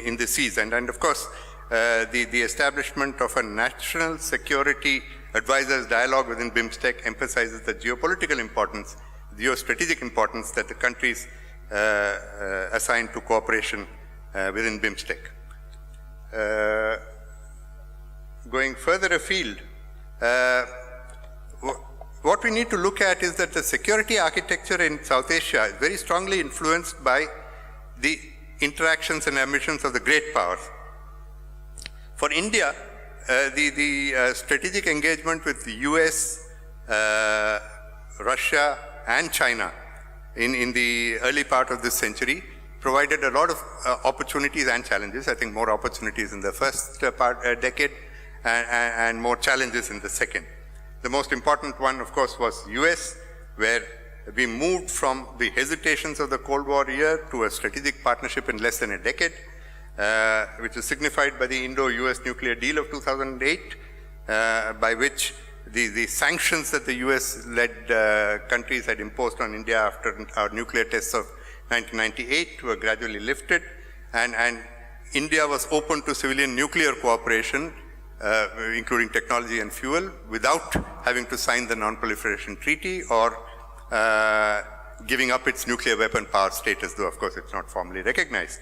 in the seas. And of course, the establishment of a national security advisors dialogue within BIMSTEC emphasizes the geopolitical importance, geostrategic importance that the countries assign to cooperation within BIMSTEC. Going further afield, what we need to look at is that the security architecture in South Asia is very strongly influenced by the interactions and ambitions of the great powers. For India, the strategic engagement with the US, Russia, and China in the early part of this century provided a lot of opportunities and challenges. I think more opportunities in the first decade and more challenges in the second. The most important one, of course, was US, where we moved from the hesitations of the Cold War era to a strategic partnership in less than a decade, which is signified by the Indo-US nuclear deal of 2008, by which the sanctions that the US-led countries had imposed on India after our nuclear tests of 1998 were gradually lifted, and India was open to civilian nuclear cooperation, including technology and fuel, without having to sign the Non-Proliferation Treaty or giving up its nuclear weapon power status, though of course it's not formally recognized.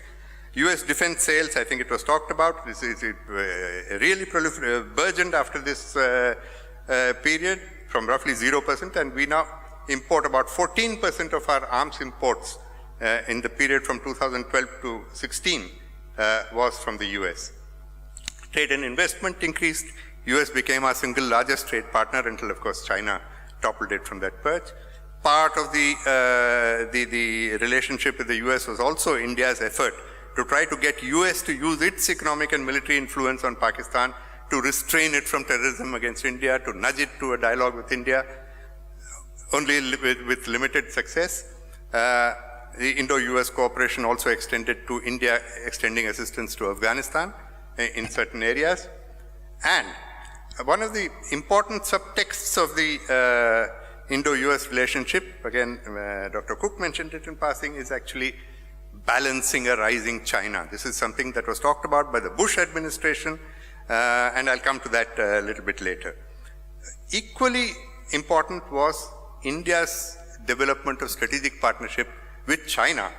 US defense sales, I think it was talked about, this is really burgeoned after this period from roughly 0%, and we now import about 14% of our arms imports in the period from 2012 to 16 was from the US. Trade and investment increased. US became our single largest trade partner until, of course, China toppled it from that perch. Part of the relationship with the US was also India's effort to try to get US to use its economic and military influence on Pakistan to restrain it from terrorism against India, to nudge it to a dialogue with India, only with limited success. The Indo-US cooperation also extended to India, extending assistance to Afghanistan in certain areas. And one of the important subtexts of the Indo-US relationship, again, Dr. Cook mentioned it in passing, is actually balancing a rising China. This is something that was talked about by the Bush administration, and I'll come to that a little bit later. Equally important was India's development of strategic partnership with China.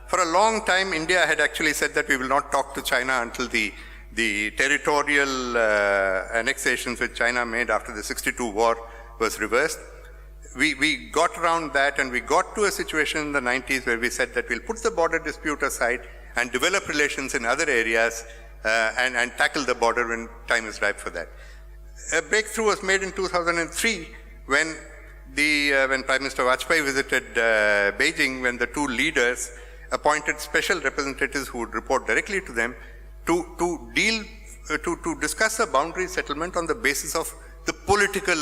For a long time, India had actually said that we will not talk to China until the territorial annexations which China made after the 62 war was reversed. we got around that, and we got to a situation in the 90s where we said that we'll put the border dispute aside and develop relations in other areas and tackle the border when time is ripe for that. A breakthrough was made in 2003 when Prime Minister Vajpayee visited Beijing, when the two leaders appointed special representatives who would report directly to them to discuss a boundary settlement on the basis of the political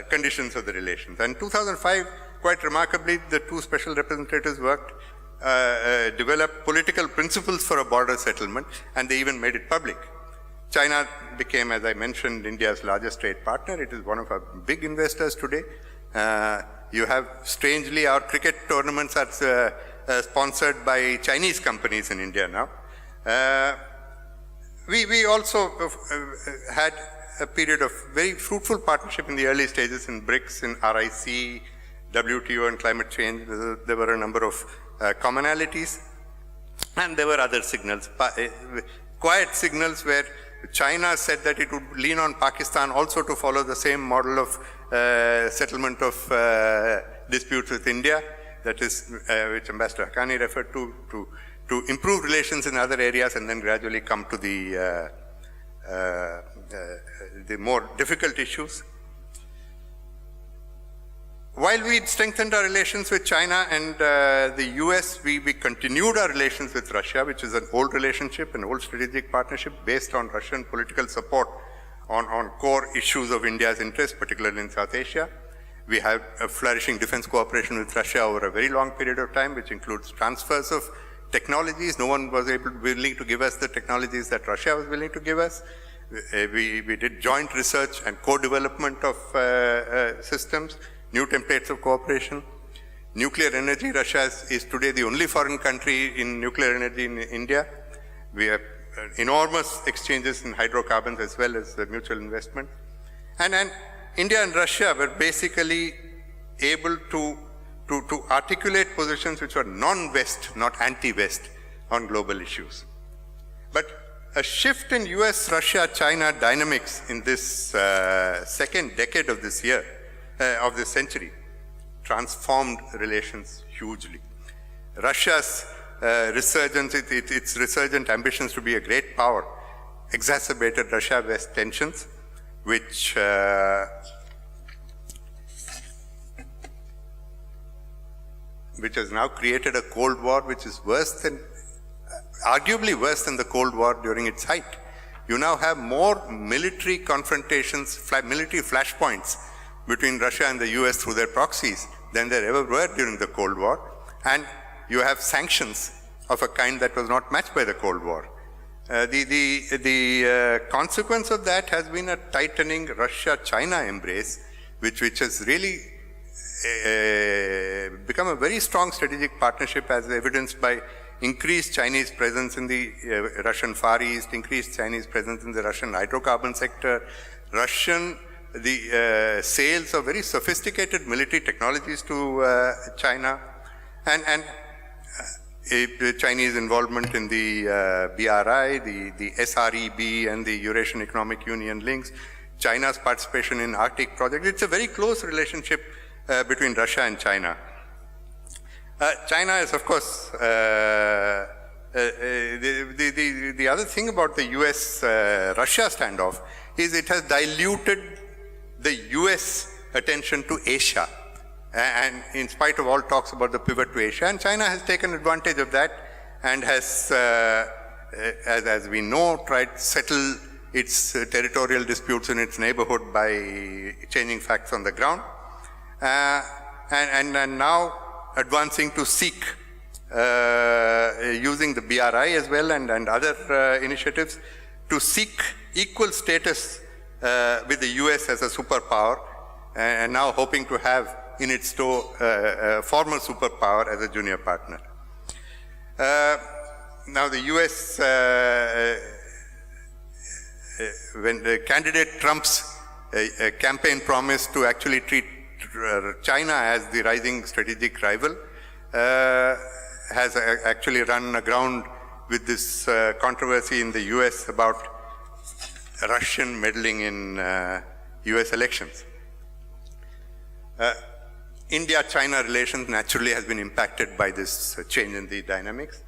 conditions of the relations. And in 2005, quite remarkably, the two special representatives developed political principles for a border settlement, and they even made it public. China became, as I mentioned, India's largest trade partner. It is one of our big investors today. You have, strangely, our cricket tournaments are sponsored by Chinese companies in India now. We also had a period of very fruitful partnership in the early stages in BRICS, in RIC, WTO, and climate change. There were a number of commonalities, and there were other signals, quiet signals where China said that it would lean on Pakistan also to follow the same model of settlement of disputes with India, that is, which Ambassador Haqqani referred to improve relations in other areas and then gradually come to the more difficult issues. While we strengthened our relations with China and the US, we continued our relations with Russia, which is an old relationship, an old strategic partnership based on Russian political support on core issues of India's interest, particularly in South Asia. We have a flourishing defense cooperation with Russia over a very long period of time, which includes transfers of technologies. No one was willing to give us the technologies that Russia was willing to give us. We did joint research and co-development of systems, new templates of cooperation. Nuclear energy, Russia is today the only foreign country in nuclear energy in India. We have enormous exchanges in hydrocarbons as well as mutual investment. And India and Russia were basically able to articulate positions which were non-West, not anti-West on global issues. But a shift in US-Russia-China dynamics in this second decade of this year, of this century, transformed relations hugely. Russia's resurgence, its resurgent ambitions to be a great power, exacerbated Russia-West tensions, which has now created a Cold War which is arguably worse than the Cold War during its height. You now have more military confrontations, military flashpoints between Russia and the US through their proxies than there ever were during the Cold War. And you have sanctions of a kind that was not matched by the Cold War. The consequence of that has been a tightening Russia-China embrace, which has really become a very strong strategic partnership, as evidenced by increased Chinese presence in the Russian Far East, increased Chinese presence in the Russian hydrocarbon sector, sales of very sophisticated military technologies to China, and Chinese involvement in the BRI, the SREB, and the Eurasian Economic Union links, China's participation in Arctic projects. It's a very close relationship between Russia and China. China is, of course, the other thing about the US-Russia standoff is it has diluted the US attention to Asia. And in spite of all talks about the pivot to Asia, and China has taken advantage of that and has, as we know, tried to settle its territorial disputes in its neighborhood by changing facts on the ground. And now advancing to seek, using the BRI as well and other initiatives, to seek equal status with the US as a superpower, and now hoping to have in its tow a former superpower as a junior partner. Now the US, when the candidate Trump's campaign promised to actually treat China as the rising strategic rival, has actually run aground with this controversy in the US about Russian meddling in US elections. India-China relations naturally has been impacted by this change in the dynamics.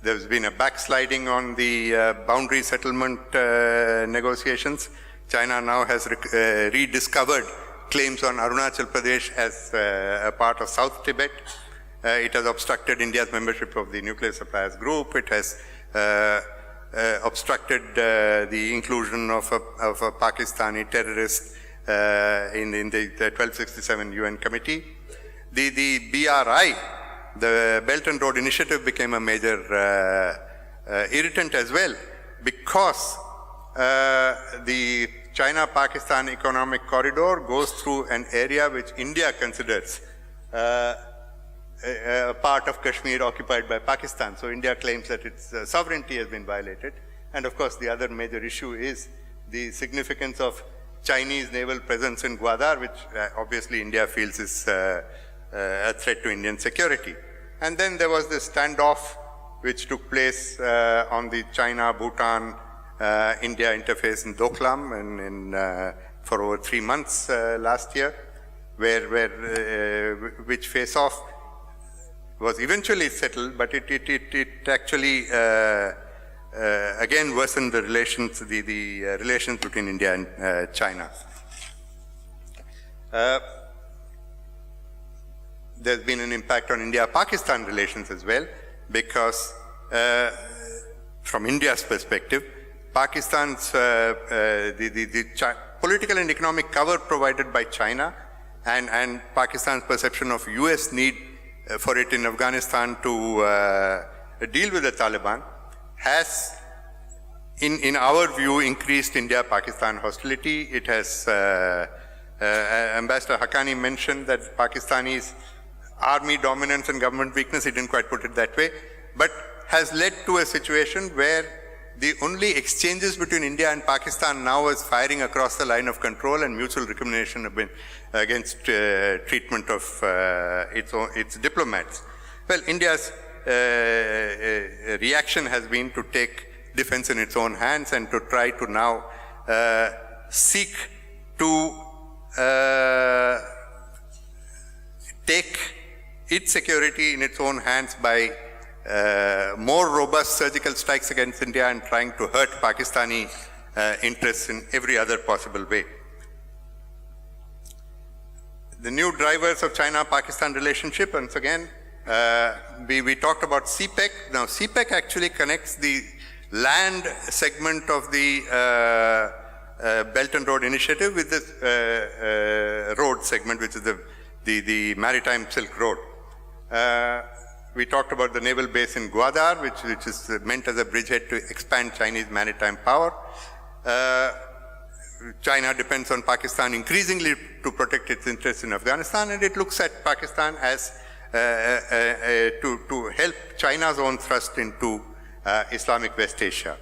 There's been a backsliding on the boundary settlement negotiations. China now has rediscovered claims on Arunachal Pradesh as a part of South Tibet. It has obstructed India's membership of the Nuclear Suppliers Group. It has obstructed the inclusion of a Pakistani terrorist in the 1267 UN Committee. The BRI, the Belt and Road Initiative, became a major irritant as well, because the China-Pakistan economic corridor goes through an area which India considers a part of Kashmir occupied by Pakistan. So India claims that its sovereignty has been violated. And of course, the other major issue is the significance of Chinese naval presence in Gwadar, which obviously India feels is a threat to Indian security. And then there was this standoff which took place on the China-Bhutan India interface in Doklam for over 3 months last year, which face-off was eventually settled, but it actually again worsened the relations, the relations between India and China. There's been an impact on India-Pakistan relations as well, because from India's perspective, Pakistan's political and economic cover provided by China and Pakistan's perception of US need for it in Afghanistan to deal with the Taliban has, in our view, increased India-Pakistan hostility. It has, Ambassador Haqqani mentioned that Pakistani's army dominance and government weakness, he didn't quite put it that way, but has led to a situation where the only exchanges between India and Pakistan now is firing across the line of control and mutual recrimination have been against treatment of its diplomats. Well, India's reaction has been to take defense in its own hands and to try to now seek to take its security in its own hands by more robust surgical strikes against India and trying to hurt Pakistani interests in every other possible way. The new drivers of China-Pakistan relationship, once again, we talked about CPEC. Now, CPEC actually connects the land segment of the Belt and Road Initiative with the road segment, which is the Maritime Silk Road. We talked about the naval base in Gwadar, which is meant as a bridgehead to expand Chinese maritime power. China depends on Pakistan increasingly to protect its interests in Afghanistan, and it looks at Pakistan as to help China's own thrust into Islamic West Asia.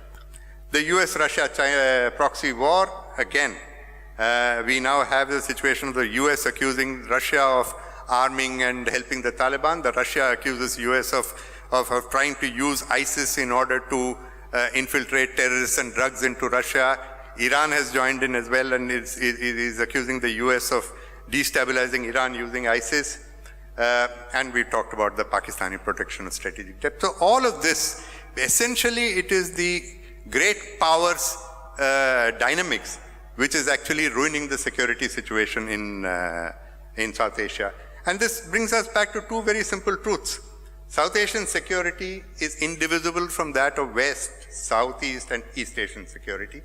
The US-Russia proxy war, again, we now have the situation of the US accusing Russia of arming and helping the Taliban. The Russia accuses US of trying to use ISIS in order to infiltrate terrorists and drugs into Russia. Iran has joined in as well and is accusing the US of destabilizing Iran using ISIS. And we talked about the Pakistani protection of strategic depth. So all of this, essentially it is the great powers dynamics which is actually ruining the security situation in South Asia. And this brings us back to two very simple truths. South Asian security is indivisible from that of West, Southeast, and East Asian security.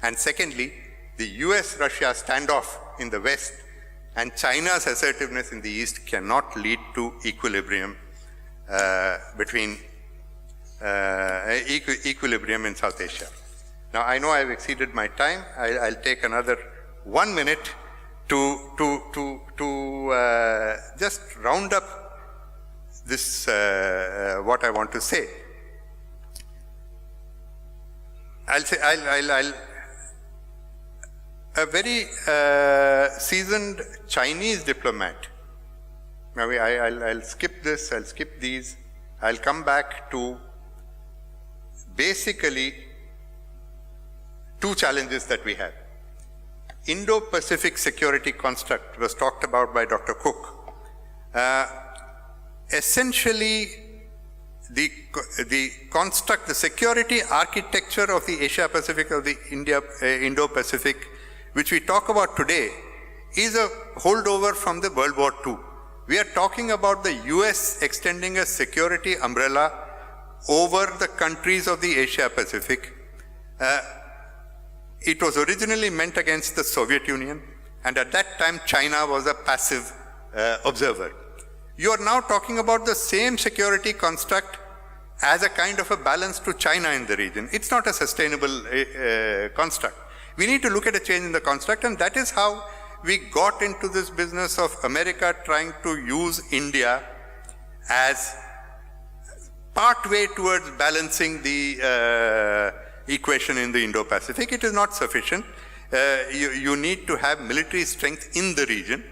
And secondly, the US-Russia standoff in the West and China's assertiveness in the East cannot lead to equilibrium equilibrium in South Asia. Now, I know I've exceeded my time. I'll take another 1 minute to just round up this, what I want to say. A very seasoned Chinese diplomat. Now, I'll skip this, I'll skip these. I'll come back to basically two challenges that we have. Indo-Pacific security construct was talked about by Dr. Cook. Essentially, the construct, the security architecture of the Asia-Pacific, of the Indo-Pacific, which we talk about today, is a holdover from the World War II. We are talking about the US extending a security umbrella over the countries of the Asia-Pacific. It was originally meant against the Soviet Union, and at that time China was a passive observer. You are now talking about the same security construct as a kind of a balance to China in the region. It's not a sustainable construct. We need to look at a change in the construct, and that is how we got into this business of America trying to use India as partway towards balancing the equation in the Indo-Pacific. It is not sufficient. You need to have military strength in the region.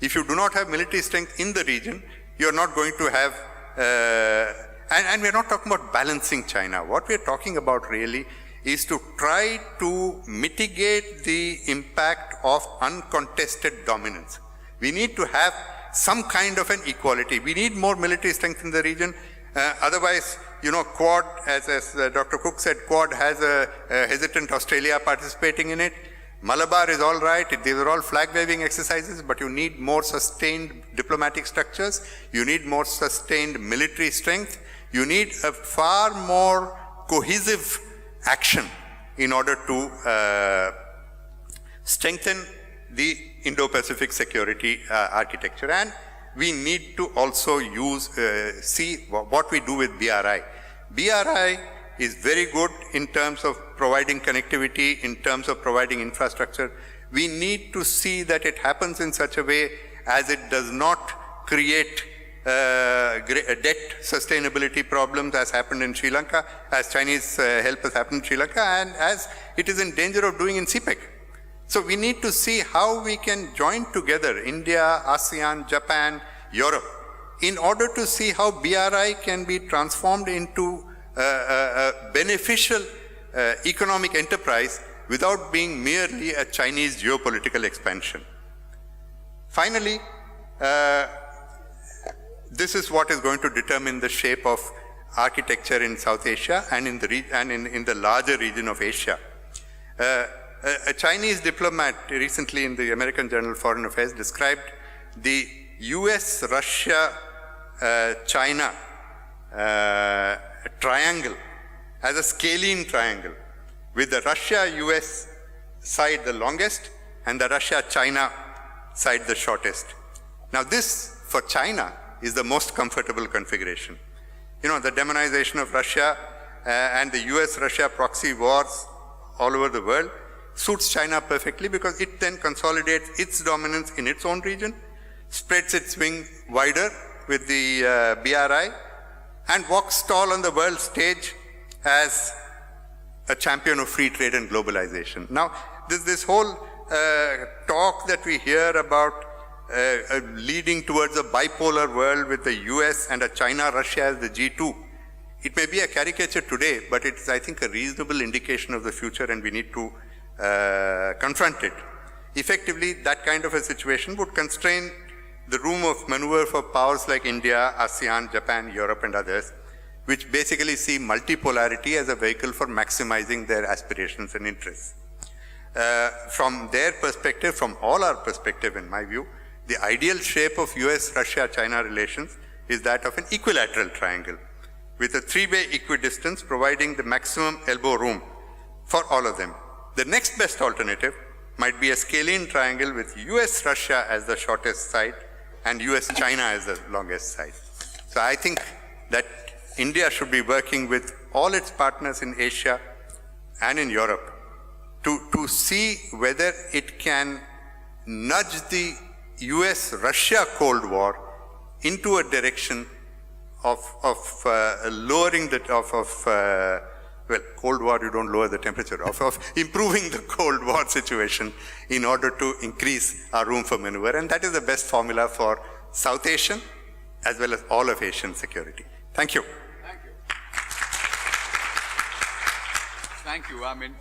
If you do not have military strength in the region, you're not going to have, and we're not talking about balancing China. What we're talking about really is to try to mitigate the impact of uncontested dominance. We need to have some kind of an equality. We need more military strength in the region. Otherwise, Quad, as Dr. Cook said, Quad has a hesitant Australia participating in it. Malabar is all right. These are all flag-waving exercises, but you need more sustained diplomatic structures. You need more sustained military strength. You need a far more cohesive action in order to strengthen the Indo-Pacific security architecture. And we need to also see what we do with BRI. BRI is very good in terms of providing connectivity, in terms of providing infrastructure. We need to see that it happens in such a way as it does not create debt sustainability problems as happened in Sri Lanka, as Chinese help has happened in Sri Lanka, and as it is in danger of doing in CPEC. So we need to see how we can join together India, ASEAN, Japan, Europe, in order to see how BRI can be transformed into a beneficial economic enterprise without being merely a Chinese geopolitical expansion. Finally, this is what is going to determine the shape of architecture in South Asia and in the larger region of Asia. A Chinese diplomat recently in the American Journal of Foreign Affairs described the US, Russia, China triangle as a scalene triangle, with the Russia-US side the longest and the Russia-China side the shortest. Now this, for China, is the most comfortable configuration. The demonization of Russia and the US-Russia proxy wars all over the world suits China perfectly, because it then consolidates its dominance in its own region, spreads its wing wider with the BRI, and walks tall on the world stage as a champion of free trade and globalization. Now, this whole talk that we hear about leading towards a bipolar world with the US and a China-Russia as the G2, it may be a caricature today, but it's, I think, a reasonable indication of the future, and we need to confront it. Effectively, that kind of a situation would constrain the room of maneuver for powers like India, ASEAN, Japan, Europe, and others, which basically see multipolarity as a vehicle for maximizing their aspirations and interests. From their perspective, from all our perspective, in my view, the ideal shape of US-Russia-China relations is that of an equilateral triangle, with a three-way equidistance providing the maximum elbow room for all of them. The next best alternative might be a scalene triangle with US-Russia as the shortest side and US-China as the longest side. So I think that India should be working with all its partners in Asia and in Europe to see whether it can nudge the US-Russia Cold War into a direction of lowering the, well, Cold War, you don't lower the temperature, of improving the Cold War situation in order to increase our room for maneuver. And that is the best formula for South Asian as well as all of Asian security. Thank you. Thank you. Thank you. I mean,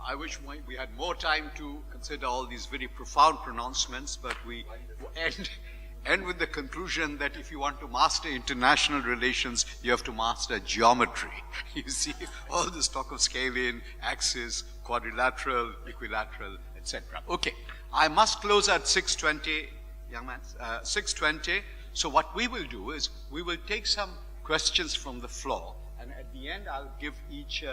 I wish we had more time to consider all these very profound pronouncements, but we end with the conclusion that if you want to master international relations, you have to master geometry. You see, all this talk of scale-in, axis, quadrilateral, equilateral, etc. Okay, I must close at 6:20, young man, 6:20. So what we will do is we will take some questions from the floor, and at the end I'll give each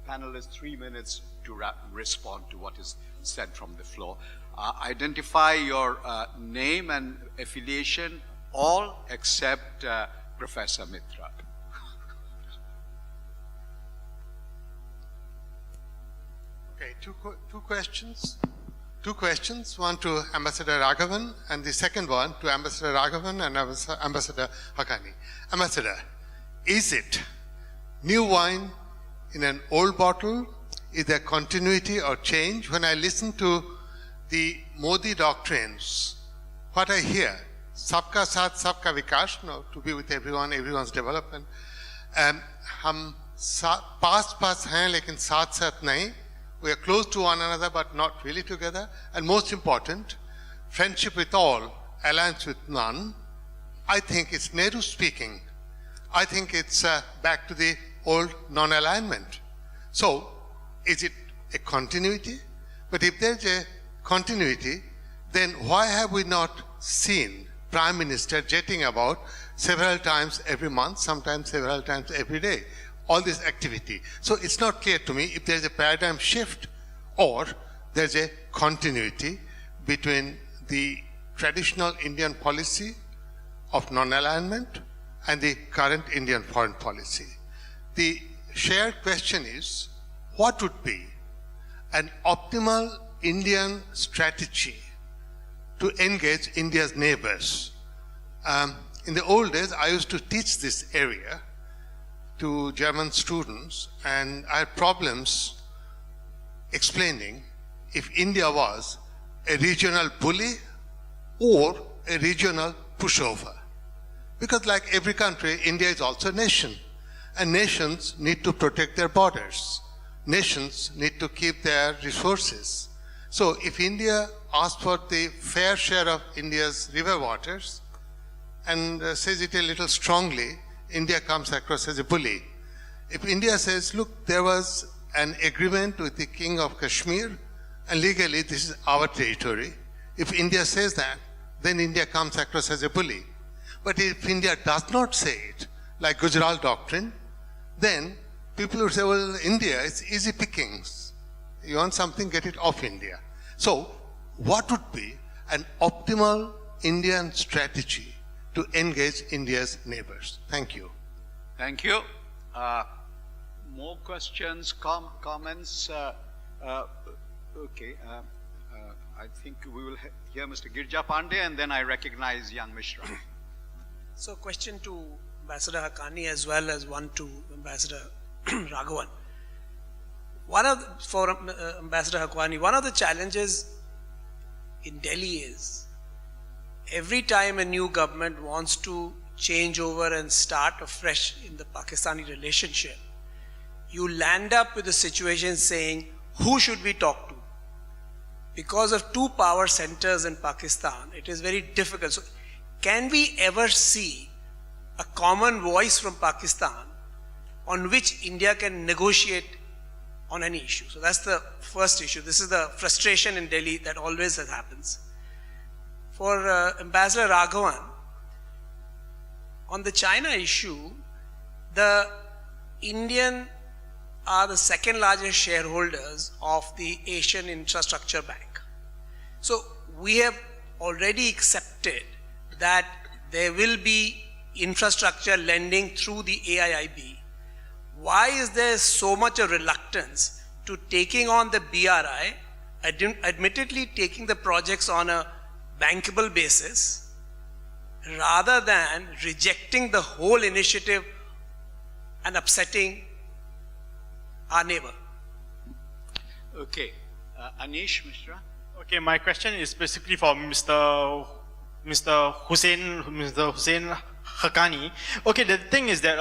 panelist 3 minutes to respond to what is said from the floor. Identify your name and affiliation, all except Professor Mitra. Okay, two questions. Two questions, one to Ambassador Raghavan and the second one to Ambassador Raghavan and Ambassador Haqqani. Ambassador, is it new wine in an old bottle? Is there continuity or change? When I listen to the Modi doctrines, what I hear, sabka saath, sabka vikash, to be with everyone, everyone's development. Hum paas hain, lekin saath nahi. We are close to one another, but not really together. And most important, friendship with all, alliance with none. I think it's Nehru speaking. I think it's back to the old non-alignment. So, is it a continuity? But if there's a continuity, then why have we not seen Prime Minister jetting about several times every month, sometimes several times every day? All this activity. So it's not clear to me if there's a paradigm shift or there's a continuity between the traditional Indian policy of non-alignment and the current Indian foreign policy. The shared question is, what would be an optimal Indian strategy to engage India's neighbors? In the old days, I used to teach this area to German students, and I had problems explaining if India was a regional bully or a regional pushover. Because like every country, India is also a nation, and nations need to protect their borders. Nations need to keep their resources. So if India asks for the fair share of India's river waters and says it a little strongly, India comes across as a bully. If India says, look, there was an agreement with the King of Kashmir, and legally this is our territory. If India says that, then India comes across as a bully. But if India does not say it, like Gujarat doctrine, then people would say, well, India, it's easy pickings. You want something, get it off India. So, what would be an optimal Indian strategy to engage India's neighbors? Thank you. Thank you. More questions, comments? Okay. I think we will hear Mr. Girja Pandey, and then I recognize young Mishra. So, question to Ambassador Haqqani as well as one to Ambassador Raghavan. For Ambassador Haqqani, one of the challenges in Delhi is every time a new government wants to change over and start afresh in the Pakistani relationship, you land up with a situation saying, who should we talk to? Because of two power centers in Pakistan, it is very difficult. So, can we ever see a common voice from Pakistan on which India can negotiate on any issue? So that's the first issue. This is the frustration in Delhi that always happens. For Ambassador Raghavan, on the China issue, the Indian are the second largest shareholders of the Asian Infrastructure Bank. So we have already accepted that there will be infrastructure lending through the AIIB. Why is there so much a reluctance to taking on the BRI, admittedly taking the projects on a bankable basis, rather than rejecting the whole initiative and upsetting our neighbor? Okay. Anish Mishra. Okay, my question is basically for Mr. Husain Haqqani. Okay, the thing is that,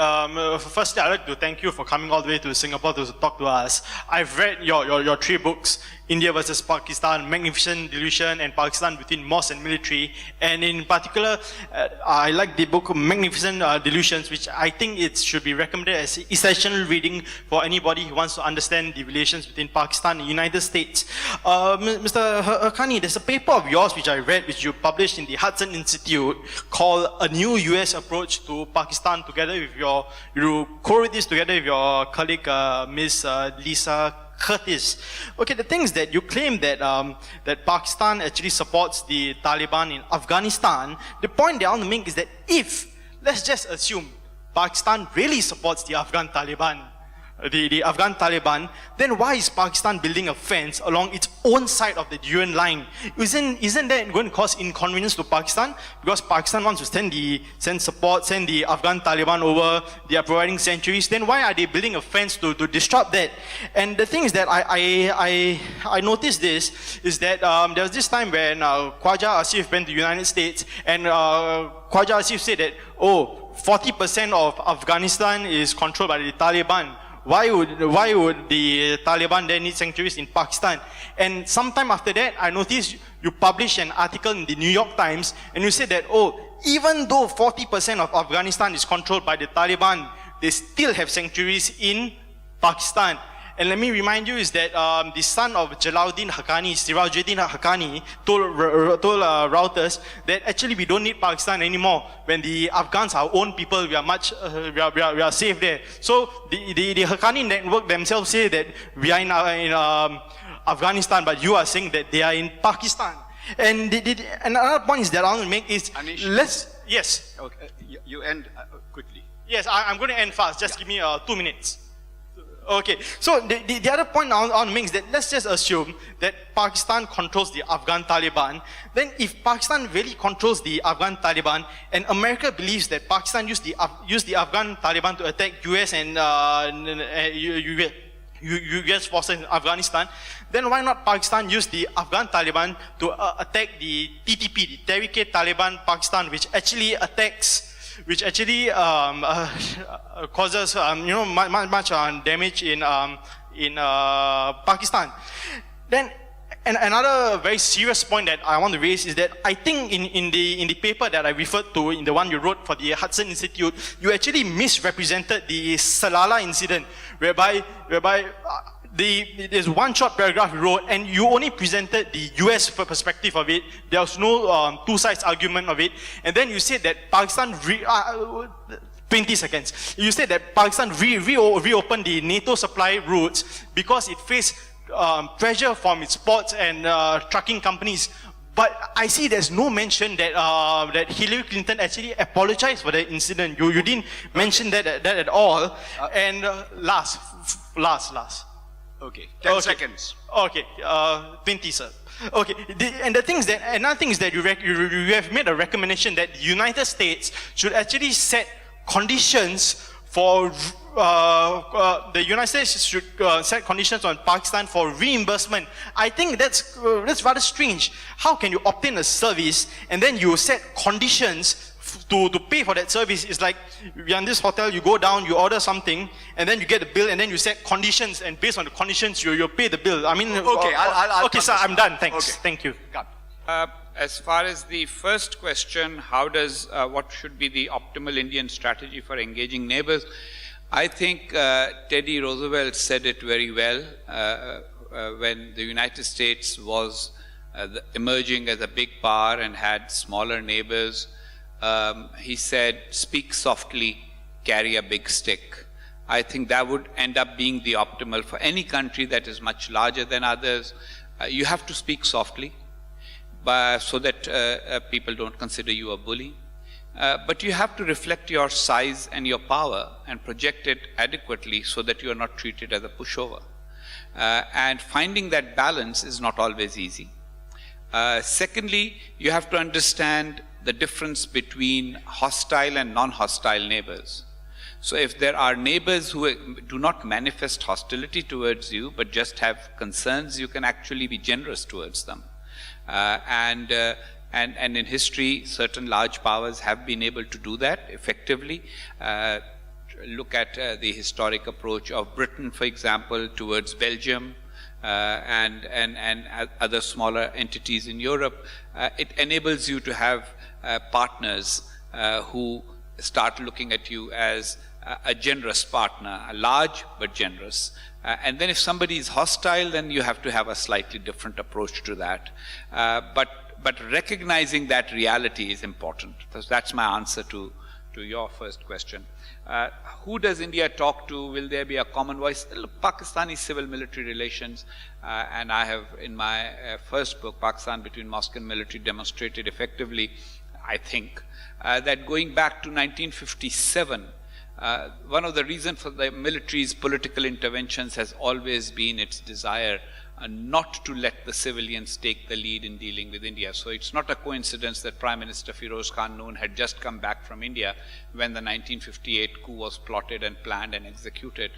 firstly, I'd like to thank you for coming all the way to Singapore to talk to us. I've read your 3 books, India versus Pakistan, Magnificent Delusion, and Pakistan Between Mosque and Military. And in particular, I like the book Magnificent Delusions, which I think it should be recommended as essential reading for anybody who wants to understand the relations between Pakistan and the United States. Mr. Haqqani, there's a paper of yours which I read, which you published in the Hudson Institute, called A New US Approach to Pakistan, together with you co-wrote this together with your colleague, Ms. Lisa Curtis. Okay, the thing is that you claim that that Pakistan actually supports the Taliban in Afghanistan. The point that I want to make is that if, let's just assume, Pakistan really supports the Afghan Taliban, the Afghan Taliban, then why is Pakistan building a fence along its own side of the UN line? Isn't that going to cause inconvenience to Pakistan? Because Pakistan wants to send the Afghan Taliban over, they are providing sanctuaries, then why are they building a fence to disrupt that? And the thing is that I noticed this, is that there was this time when Khwaja Asif went to the United States, and Khwaja Asif said that, 40% of Afghanistan is controlled by the Taliban. Why would the Taliban then need sanctuaries in Pakistan? And sometime after that, I noticed you published an article in the New York Times, and you said that, even though 40% of Afghanistan is controlled by the Taliban, they still have sanctuaries in Pakistan. And let me remind you is that the son of Jalaluddin Haqqani, Sirajuddin Haqqani, told Reuters that actually we don't need Pakistan anymore. When the Afghans are our own people, we are safe there. So the Haqqani network themselves say that we are in Afghanistan, but you are saying that they are in Pakistan. And another point is that I want to make is, Anish, yes. Okay, you end quickly. Yes, I'm going to end fast. Just give me 2 minutes. Okay, so the other point I want to make is that let's just assume that Pakistan controls the Afghan Taliban. Then if Pakistan really controls the Afghan Taliban, and America believes that Pakistan used the Afghan Taliban to attack US and US forces in Afghanistan, then why not Pakistan use the Afghan Taliban to attack the TTP, the Tehrik-e-Taliban Pakistan, which actually causes much damage in Pakistan. Then another very serious point that I want to raise is that I think in the paper that I referred to, in the one you wrote for the Hudson Institute, you actually misrepresented the Salalah incident, whereby there's one short paragraph you wrote, and you only presented the US perspective of it. There was no two sides argument of it. And then you said that Pakistan 20 seconds. You said that Pakistan reopened the NATO supply routes because it faced pressure from its ports and trucking companies. But I see there's no mention that Hillary Clinton actually apologized for the incident. You didn't mention that at all. And last. Okay, 10 seconds. Okay, 20, sir. Okay, another thing is that you have made a recommendation that the United States should actually set conditions for the United States should set conditions on Pakistan for reimbursement. I think that's rather strange. How can you obtain a service and then you set conditions to pay for that service? It's like you're in this hotel, you go down, you order something, and then you get the bill, and then you set conditions, and based on the conditions, you pay the bill. I mean, okay, okay, sir, I'm done. Thanks. Okay. Thank you. As far as the first question, what should be the optimal Indian strategy for engaging neighbors? I think Teddy Roosevelt said it very well when the United States was emerging as a big power and had smaller neighbors. He said, speak softly, carry a big stick. I think that would end up being the optimal for any country that is much larger than others. You have to speak softly so that people don't consider you a bully. But you have to reflect your size and your power and project it adequately so that you are not treated as a pushover. And finding that balance is not always easy. Secondly, you have to understand the difference between hostile and non-hostile neighbors. So if there are neighbors who do not manifest hostility towards you, but just have concerns, you can actually be generous towards them. And And in history, certain large powers have been able to do that effectively. Look at the historic approach of Britain, for example, towards Belgium and other smaller entities in Europe. It enables you to have partners who start looking at you as a generous partner, a large but generous. And then if somebody is hostile, then you have to have a slightly different approach to that. But recognizing that reality is important. So that's my answer to your first question. Who does India talk to? Will there be a common voice? Look, Pakistani civil-military relations, and I have in my first book, Pakistan Between Mosque and Military, demonstrated effectively, I think, that going back to 1957, one of the reasons for the military's political interventions has always been its desire not to let the civilians take the lead in dealing with India. So it's not a coincidence that Prime Minister Firoz Khan Noon had just come back from India when the 1958 coup was plotted and planned and executed,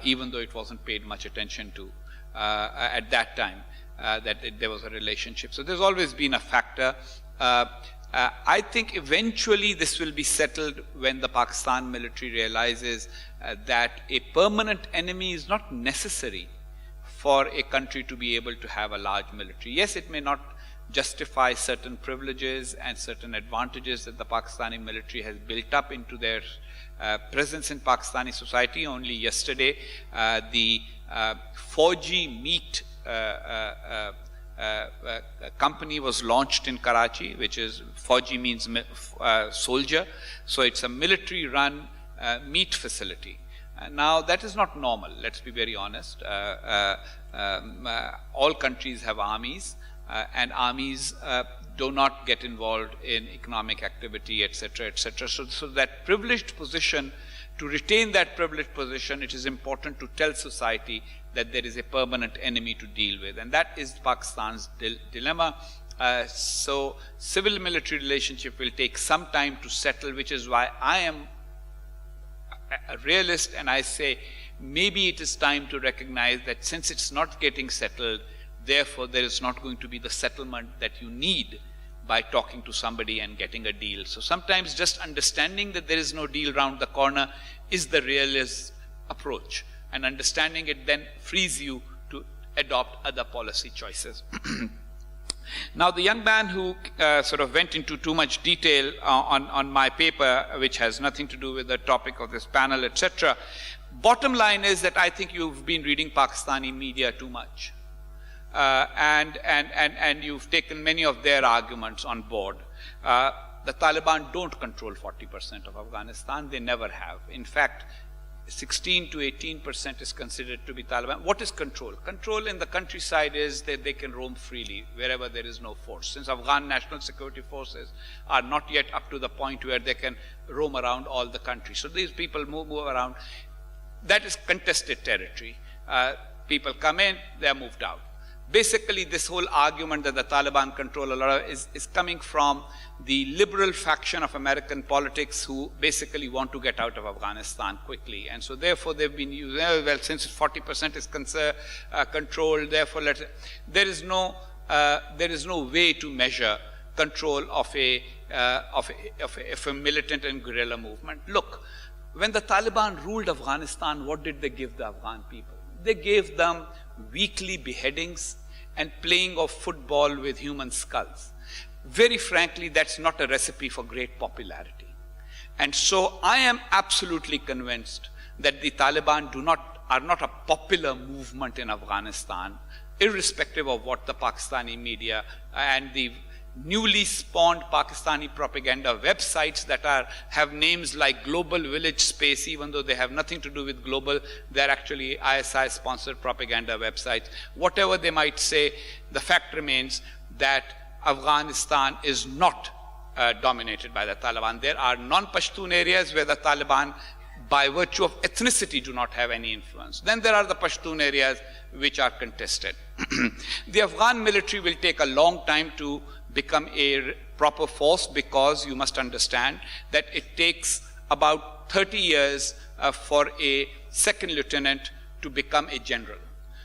even though it wasn't paid much attention to at that time, that there was a relationship. So there's always been a factor. I think eventually this will be settled when the Pakistan military realizes that a permanent enemy is not necessary for a country to be able to have a large military. Yes, it may not justify certain privileges and certain advantages that the Pakistani military has built up into their presence in Pakistani society. Only yesterday, the Fauji meat company was launched in Karachi, which is, Fauji means soldier, so it's a military-run meat facility. Now, that is not normal, let's be very honest. All countries have armies, and armies do not get involved in economic activity, etc., etc. So that privileged position, to retain that privileged position, it is important to tell society that there is a permanent enemy to deal with. And that is Pakistan's dilemma. So civil-military relationship will take some time to settle, which is why I am a realist and I say maybe it is time to recognize that since it's not getting settled, therefore there is not going to be the settlement that you need by talking to somebody and getting a deal. So sometimes just understanding that there is no deal round the corner is the realist approach, and understanding it then frees you to adopt other policy choices. Now, the young man who sort of went into too much detail on my paper, which has nothing to do with the topic of this panel, etc. Bottom line is that I think you've been reading Pakistani media too much. And you've taken many of their arguments on board. The Taliban don't control 40% of Afghanistan. They never have. In fact, 16 to 18% is considered to be Taliban. What is control? Control in the countryside is that they can roam freely wherever there is no force. Since Afghan national security forces are not yet up to the point where they can roam around all the country. So these people move around. That is contested territory. People come in, they are moved out. Basically, this whole argument that the Taliban control a lot of is coming from the liberal faction of American politics who basically want to get out of Afghanistan quickly. And so therefore they've been using, well, since 40% is controlled, therefore there is no way to measure control of a militant and guerrilla movement. Look, when the Taliban ruled Afghanistan, what did they give the Afghan people? They gave them weekly beheadings and playing of football with human skulls. Very frankly, that's not a recipe for great popularity. And so I am absolutely convinced that the Taliban are not a popular movement in Afghanistan, irrespective of what the Pakistani media and the newly spawned Pakistani propaganda websites that have names like Global Village Space, even though they have nothing to do with global, they're actually ISI-sponsored propaganda websites. Whatever they might say, the fact remains that Afghanistan is not dominated by the Taliban. There are non-Pashtun areas where the Taliban, by virtue of ethnicity, do not have any influence. Then there are the Pashtun areas which are contested. The Afghan military will take a long time to become a proper force, because you must understand that it takes about 30 years for a second lieutenant to become a general.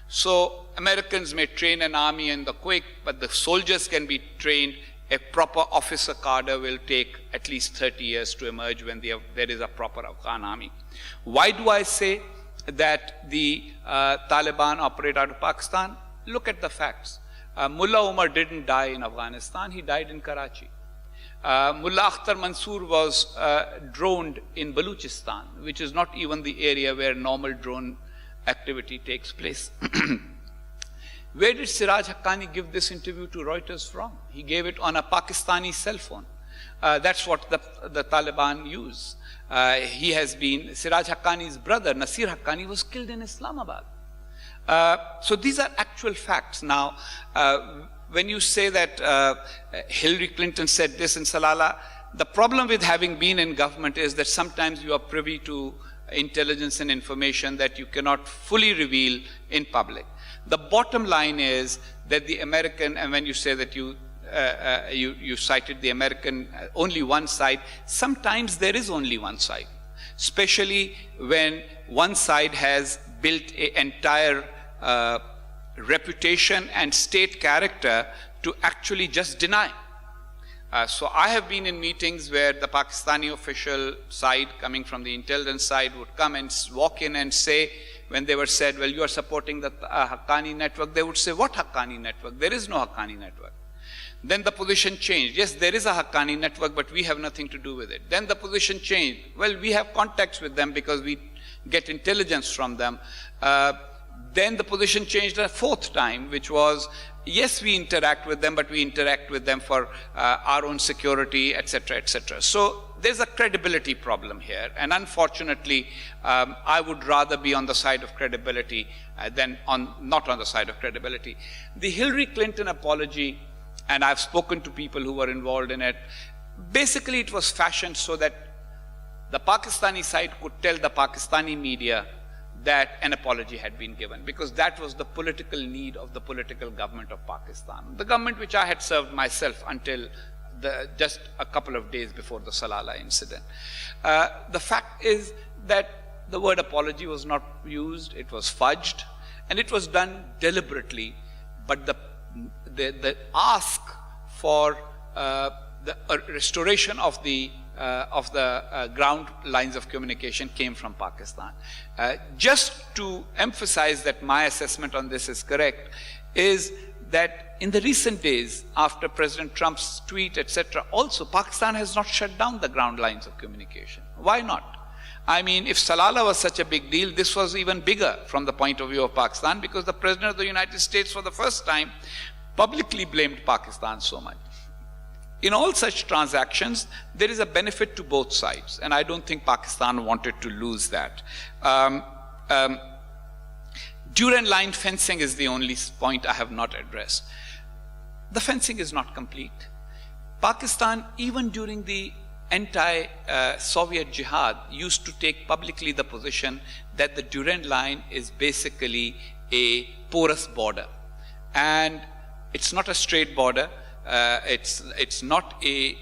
So Americans may train an army in the quick, but the soldiers can be trained a proper officer cadre will take at least 30 years to emerge when there is a proper Afghan army. Why do I say that the Taliban operate out of Pakistan? Look at the facts. Mullah Umar didn't die in Afghanistan, he died in Karachi. Mullah Akhtar Mansoor was droned in Baluchistan, which is not even the area where normal drone activity takes place. Where did Siraj Haqqani give this interview to Reuters from? He gave it on a Pakistani cell phone. That's what the Taliban use. He has been, Siraj Haqqani's brother, Nasir Haqqani, was killed in Islamabad. So these are actual facts. Now, when you say that Hillary Clinton said this in Salalah, the problem with having been in government is that sometimes you are privy to intelligence and information that you cannot fully reveal in public. The bottom line is that the American, and when you say that you cited the American, only one side, sometimes there is only one side, especially when one side has built an entire reputation and state character to actually just deny. So I have been in meetings where the Pakistani official side, coming from the intelligence side, would come and walk in and say, when they were said, well, you are supporting the Haqqani network, they would say, what Haqqani network? There is no Haqqani network. Then the position changed. Yes, there is a Haqqani network, but we have nothing to do with it. Then the position changed. Well, we have contacts with them because we get intelligence from them. Then the position changed a fourth time, which was, yes, we interact with them, but we interact with them for our own security, etc., etc. So there's a credibility problem here. And unfortunately, I would rather be on the side of credibility than not on the side of credibility. The Hillary Clinton apology, and I've spoken to people who were involved in it, basically it was fashioned so that the Pakistani side could tell the Pakistani media that an apology had been given, because that was the political need of the political government of Pakistan. The government which I had served myself until just a couple of days before the Salalah incident. The fact is that the word apology was not used, it was fudged, and it was done deliberately, but the ask for the restoration of the ground lines of communication came from Pakistan. Just to emphasize that my assessment on this is correct, is that in the recent days, after President Trump's tweet, etc., also Pakistan has not shut down the ground lines of communication. Why not? I mean, if Salalah was such a big deal, this was even bigger from the point of view of Pakistan, because the President of the United States for the first time publicly blamed Pakistan so much. In all such transactions, there is a benefit to both sides, and I don't think Pakistan wanted to lose that. Durand line fencing is the only point I have not addressed. The fencing is not complete. Pakistan, even during the anti-Soviet jihad, used to take publicly the position that the Durand line is basically a porous border. And it's not a straight border. It's not a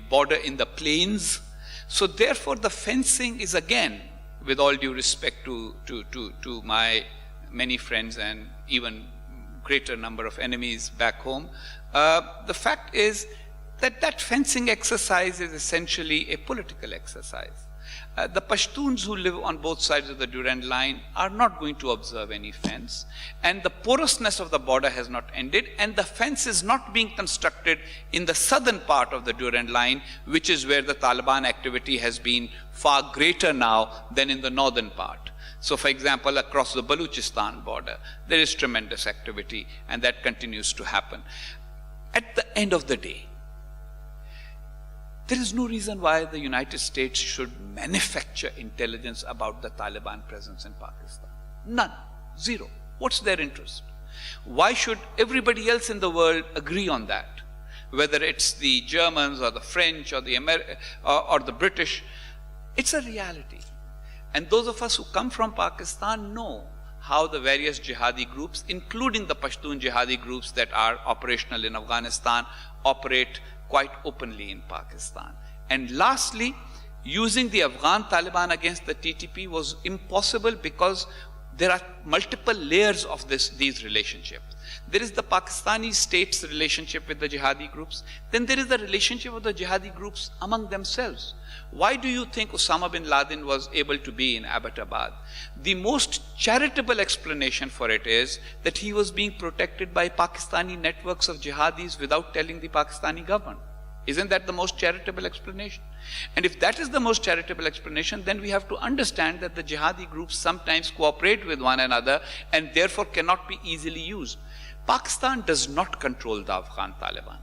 border in the plains. So therefore the fencing is, again, with all due respect to my many friends and even greater number of enemies back home, the fact is that that fencing exercise is essentially a political exercise. The Pashtuns who live on both sides of the Durand line are not going to observe any fence, and the porousness of the border has not ended, and the fence is not being constructed in the southern part of the Durand line, which is where the Taliban activity has been far greater now than in the northern part. So for example, across the Baluchistan border, there is tremendous activity, and that continues to happen. At the end of the day, there is no reason why the United States should manufacture intelligence about the Taliban presence in Pakistan. None. Zero. What's their interest? Why should everybody else in the world agree on that? Whether it's the Germans or the French or the or the British, it's a reality. And those of us who come from Pakistan know how the various jihadi groups, including the Pashtun jihadi groups that are operational in Afghanistan, operate quite openly in Pakistan. And lastly, using the Afghan Taliban against the TTP was impossible because there are multiple layers of these relationships. There is the Pakistani state's relationship with the jihadi groups. Then there is the relationship of the jihadi groups among themselves. Why do you think Osama bin Laden was able to be in Abbottabad? The most charitable explanation for it is that he was being protected by Pakistani networks of jihadis without telling the Pakistani government. Isn't that the most charitable explanation? And if that is the most charitable explanation, then we have to understand that the jihadi groups sometimes cooperate with one another and therefore cannot be easily used. Pakistan does not control the Afghan Taliban,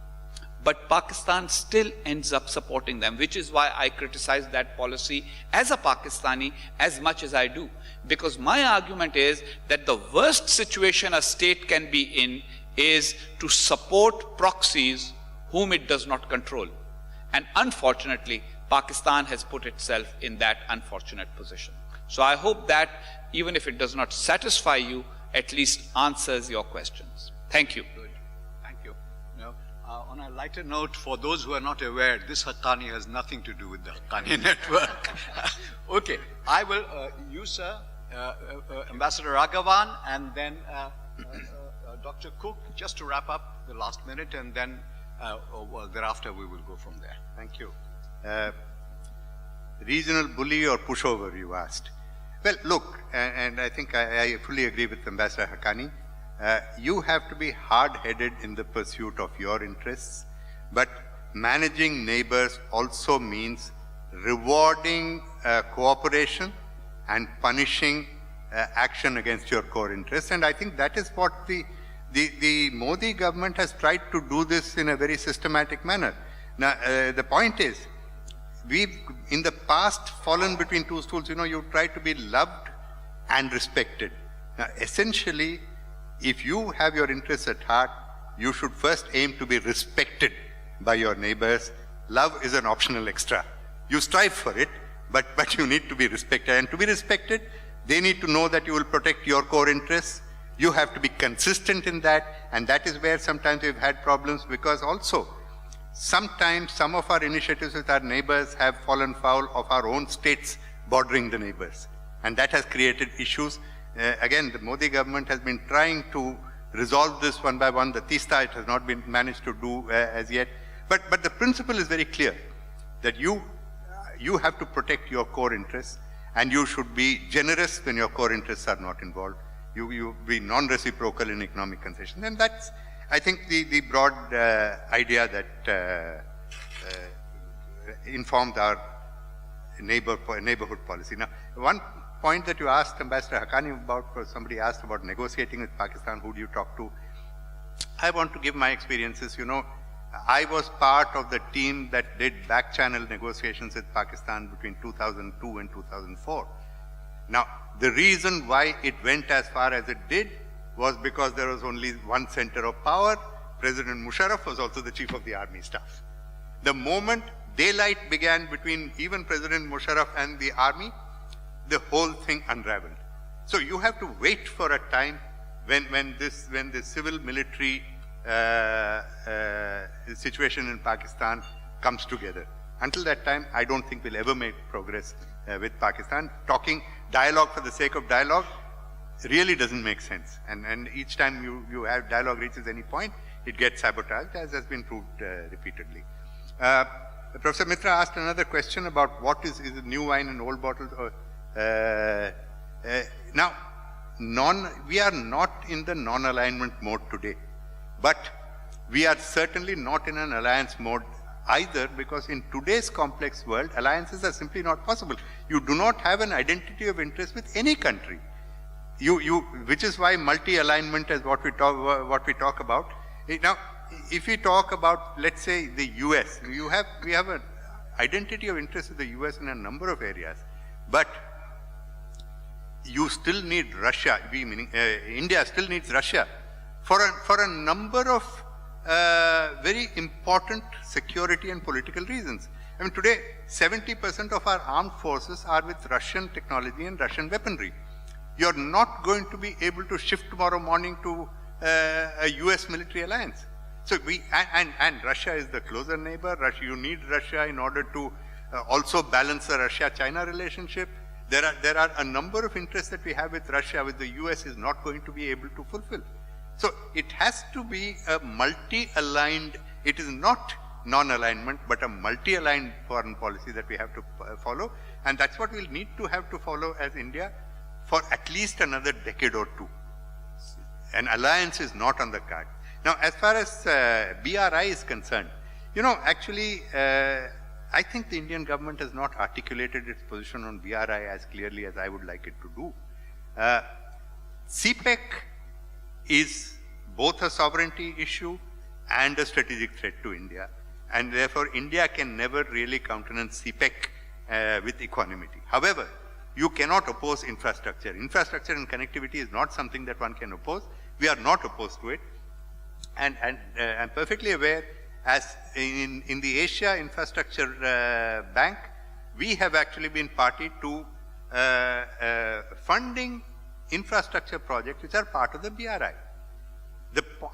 but Pakistan still ends up supporting them, which is why I criticize that policy as a Pakistani as much as I do. Because my argument is that the worst situation a state can be in is to support proxies whom it does not control. And unfortunately, Pakistan has put itself in that unfortunate position. So I hope that, even if it does not satisfy you, at least answers your questions. Thank you. Good. Thank you. Now, on a lighter note, for those who are not aware, this Haqqani has nothing to do with the Haqqani network. Okay, I will, you sir, Ambassador Raghavan, and then Dr. Cook, just to wrap up the last minute, and then well, thereafter we will go from there. Thank you. Regional bully or pushover, you asked. Well, look, and I think I fully agree with Ambassador Haqqani. You have to be hard-headed in the pursuit of your interests, but managing neighbors also means rewarding cooperation and punishing action against your core interests. And I think that is what the Modi government has tried to do this in a very systematic manner. Now, the point is, we've in the past fallen between two stools. You know, you try to be loved and respected. Now, essentially, if you have your interests at heart, you should first aim to be respected by your neighbors. Love is an optional extra. You strive for it, but you need to be respected. And to be respected, they need to know that you will protect your core interests. You have to be consistent in that, and that is where sometimes we've had problems, because also sometimes some of our initiatives with our neighbors have fallen foul of our own states bordering the neighbors, and that has created issues. Again, the Modi government has been trying to resolve this one by one. The Teesta, it has not been managed to do as yet. But the principle is very clear, that you have to protect your core interests, and you should be generous when your core interests are not involved. You be non-reciprocal in economic concession. And that's, I think, the broad idea that informed our neighborhood policy. Now, one point that you asked Ambassador Haqqani about, somebody asked about negotiating with Pakistan, who do you talk to? I want to give my experiences. You know, I was part of the team that did back-channel negotiations with Pakistan between 2002 and 2004. Now, the reason why it went as far as it did was because there was only one center of power. President Musharraf was also the chief of the army staff. The moment daylight began between even President Musharraf and the army, the whole thing unraveled. So you have to wait for a time when the civil-military situation in Pakistan comes together. Until that time, I don't think we'll ever make progress with Pakistan. Dialogue for the sake of dialogue really doesn't make sense. And each time you have dialogue reaches any point, it gets sabotaged, as has been proved repeatedly. Professor Mitra asked another question about what is it new wine in old bottles? Now, we are not in the non-alignment mode today, but we are certainly not in an alliance mode either, because in today's complex world, alliances are simply not possible. You do not have an identity of interest with any country. Which is why multi-alignment is what we talk about. Now, if we talk about, let's say, the US, we have an identity of interest with the US in a number of areas, but you still need Russia, meaning India still needs Russia for a number of very important security and political reasons. I mean, today 70% of our armed forces are with Russian technology and Russian weaponry. You're not going to be able to shift tomorrow morning to a US military alliance. So and Russia is the closer neighbor. You need Russia in order to also balance the Russia-China relationship. there are a number of interests that we have with Russia, which the US is not going to be able to fulfill. So it has to be a multi-aligned, it is not non-alignment, but a multi-aligned foreign policy that we have to follow. And that's what we'll need to have to follow as India for at least another decade or two. An alliance is not on the card. Now, as far as BRI is concerned, you know, actually, I think the Indian government has not articulated its position on BRI as clearly as I would like it to do. CPEC is both a sovereignty issue and a strategic threat to India. And therefore, India can never really countenance CPEC with equanimity. However, you cannot oppose infrastructure. Infrastructure and connectivity is not something that one can oppose. We are not opposed to it. And I'm perfectly aware, as in the Asia Infrastructure Bank, we have actually been party to funding infrastructure projects which are part of the BRI.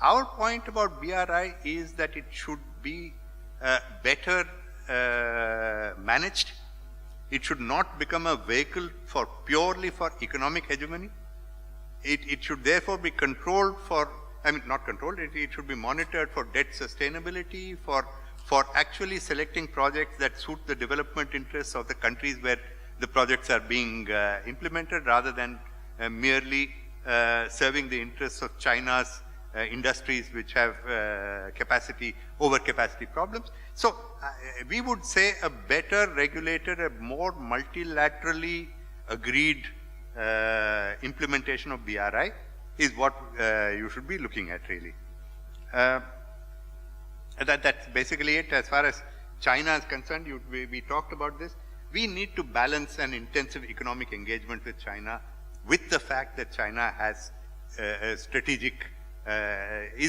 Our point about BRI is that it should be better managed. It should not become a vehicle for purely for economic hegemony. It should therefore be controlled for, I mean not controlled, it should be monitored for debt sustainability, for actually selecting projects that suit the development interests of the countries where the projects are being implemented, rather than merely serving the interests of China's industries which have overcapacity problems. So we would say a better regulated, a more multilaterally agreed implementation of BRI is what you should be looking at, really. That's basically it. As far as China is concerned, we talked about this. We need to balance an intensive economic engagement with China with the fact that China has is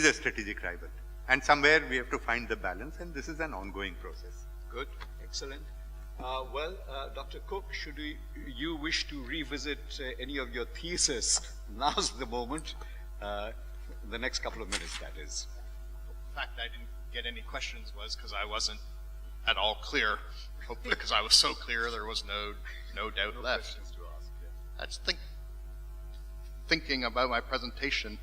a strategic rival. And somewhere we have to find the balance, and this is an ongoing process. Good, excellent. Well, Dr. Cook, should you wish to revisit any of your thesis, now's the moment, the next couple of minutes, that is. The fact that I didn't get any questions was because I wasn't at all clear. Hopefully, because I was so clear, there was no doubt left. Questions to ask, yeah. That's thinking about my presentation.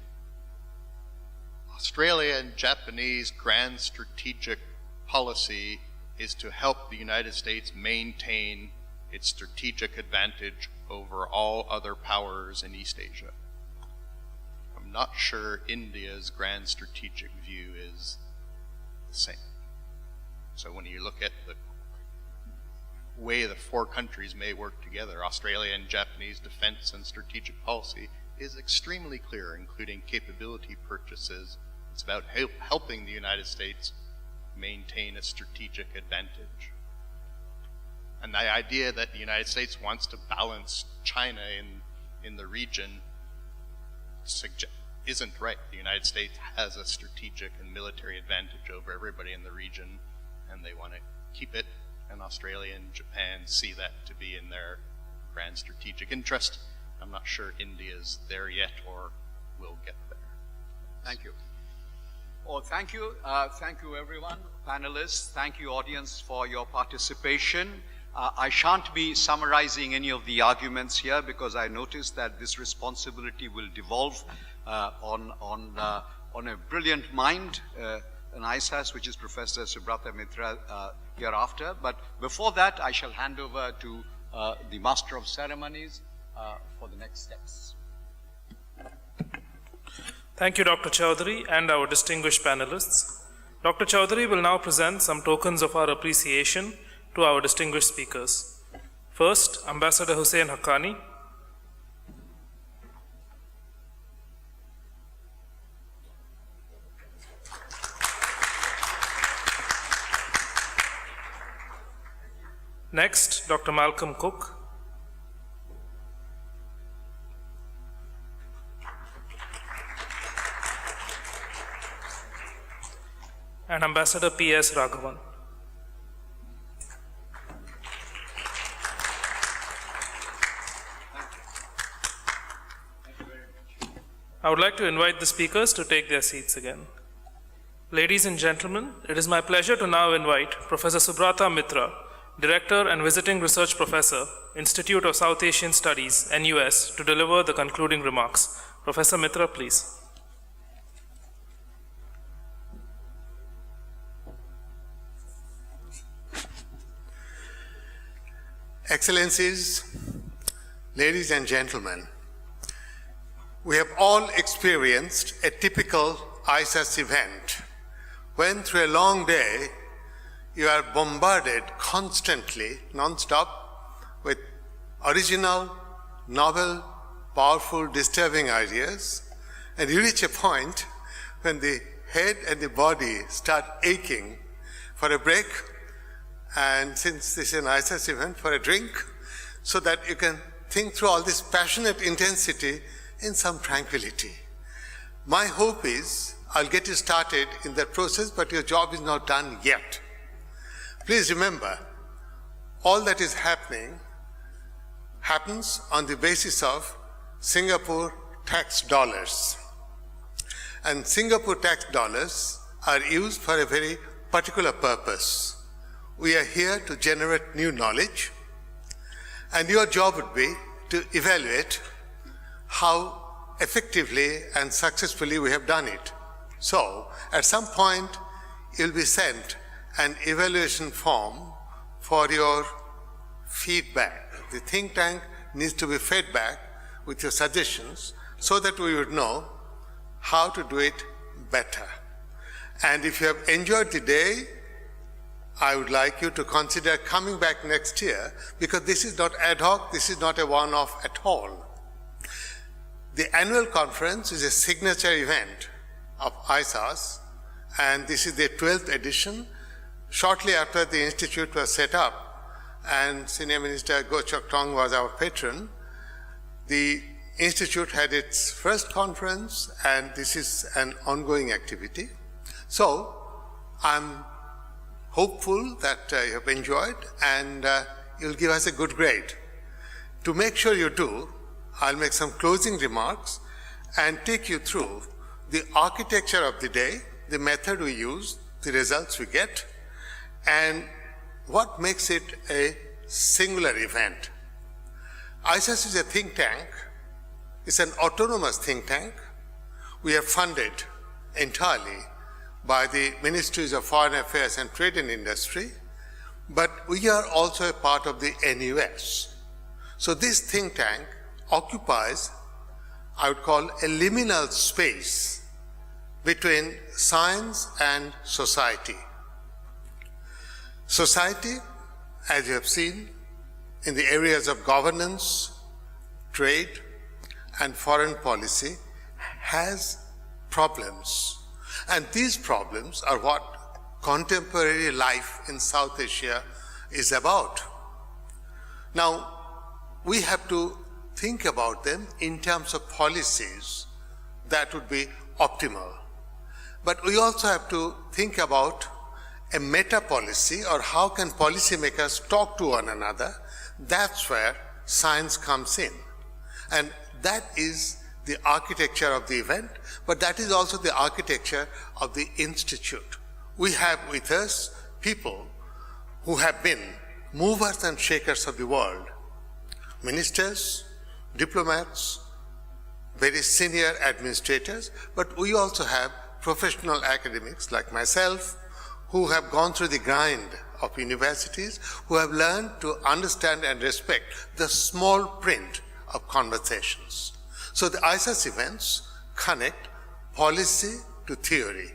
Australia and Japanese grand strategic policy is to help the United States maintain its strategic advantage over all other powers in East Asia. I'm not sure India's grand strategic view is the same. So when you look at the way the four countries may work together, Australia and Japanese defense and strategic policy is extremely clear, including capability purchases. It's about helping the United States maintain a strategic advantage. And the idea that the United States wants to balance China in the region isn't right. The United States has a strategic and military advantage over everybody in the region, and they want to keep it, and Australia and Japan see that to be in their grand strategic interest. I'm not sure India's there yet or will get there. Thank you. Oh, thank you. Thank you, everyone, panelists. Thank you, audience, for your participation. I shan't be summarizing any of the arguments here because I noticed that this responsibility will devolve on a brilliant mind, an ISAS, which is Professor Subrata Mitra hereafter. But before that, I shall hand over to the Master of Ceremonies for the next steps. Thank you, Dr. Chowdhury, and our distinguished panelists. Dr. Chowdhury will now present some tokens of our appreciation to our distinguished speakers. First, Ambassador Husain Haqqani. Next, Dr. Malcolm Cook. And Ambassador P S Raghavan. I would like to invite the speakers to take their seats again. Ladies and gentlemen, it is my pleasure to now invite Professor Subrata Mitra Director and Visiting Research Professor, Institute of South Asian Studies, NUS, to deliver the concluding remarks. Professor Mitra, please. Excellencies, ladies and gentlemen, we have all experienced a typical ISAS event when through a long day you are bombarded constantly, non-stop, with original, novel, powerful, disturbing ideas, and you reach a point when the head and the body start aching for a break, and since this is an ISAS event, for a drink, so that you can think through all this passionate intensity in some tranquility. My hope is I'll get you started in that process, but your job is not done yet. Please remember, all that is happening happens on the basis of Singapore tax dollars. And Singapore tax dollars are used for a very particular purpose. We are here to generate new knowledge, and your job would be to evaluate how effectively and successfully we have done it. So, at some point, you'll be sent an evaluation form for your feedback. The think tank needs to be fed back with your suggestions so that we would know how to do it better. And if you have enjoyed the day, I would like you to consider coming back next year, because this is not ad hoc, this is not a one-off at all. The annual conference is a signature event of ISAS, and this is the 12th edition. Shortly after the institute was set up, and Senior Minister Goh Chok Tong was our patron, the institute had its first conference, and this is an ongoing activity. So, I'm hopeful that you have enjoyed, and you'll give us a good grade. To make sure you do, I'll make some closing remarks and take you through the architecture of the day, the method we use, the results we get, and what makes it a singular event. ISAS is a think tank. It's an autonomous think tank. We are funded entirely by the Ministries of Foreign Affairs and Trade and Industry, but we are also a part of the NUS. So this think tank occupies, I would call, a liminal space between science and society. Society, as you have seen, in the areas of governance, trade, and foreign policy, has problems. And these problems are what contemporary life in South Asia is about. Now, we have to think about them in terms of policies that would be optimal. But we also have to think about a meta policy, or how can policymakers talk to one another. That's where science comes in. And that is the architecture of the event, but that is also the architecture of the institute. We have with us people who have been movers and shakers of the world, ministers, diplomats, very senior administrators, but we also have professional academics like myself who have gone through the grind of universities, who have learned to understand and respect the small print of conversations. So the ISAS events connect policy to theory.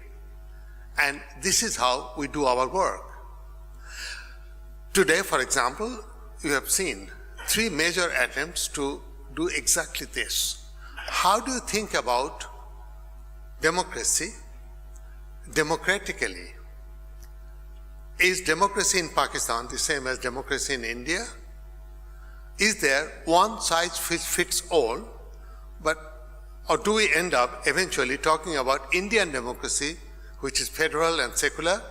And this is how we do our work. Today, for example, you have seen 3 major attempts to do exactly this. How do you think about democracy democratically? Is democracy in Pakistan the same as democracy in India? Is there one size fits all? Or do we end up eventually talking about Indian democracy, which is federal and secular,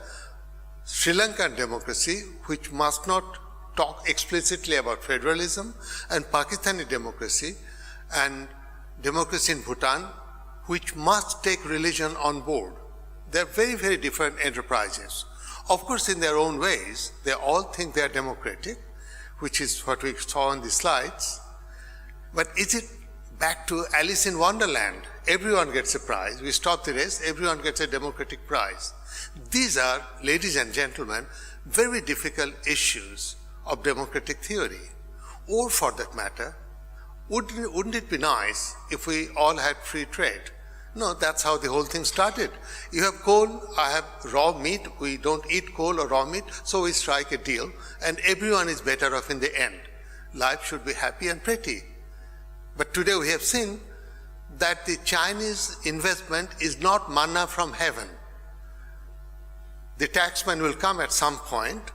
Sri Lankan democracy, which must not talk explicitly about federalism, and Pakistani democracy, and democracy in Bhutan, which must take religion on board? They're very, very different enterprises. Of course, in their own ways, they all think they are democratic, which is what we saw on the slides. But is it back to Alice in Wonderland? Everyone gets a prize. We stop the race, everyone gets a democratic prize. These are, ladies and gentlemen, very difficult issues of democratic theory. Or for that matter, wouldn't it be nice if we all had free trade? No, that's how the whole thing started. You have coal, I have raw meat, we don't eat coal or raw meat, so we strike a deal, and everyone is better off in the end. Life should be happy and pretty. But today we have seen that the Chinese investment is not manna from heaven. The taxman will come at some point,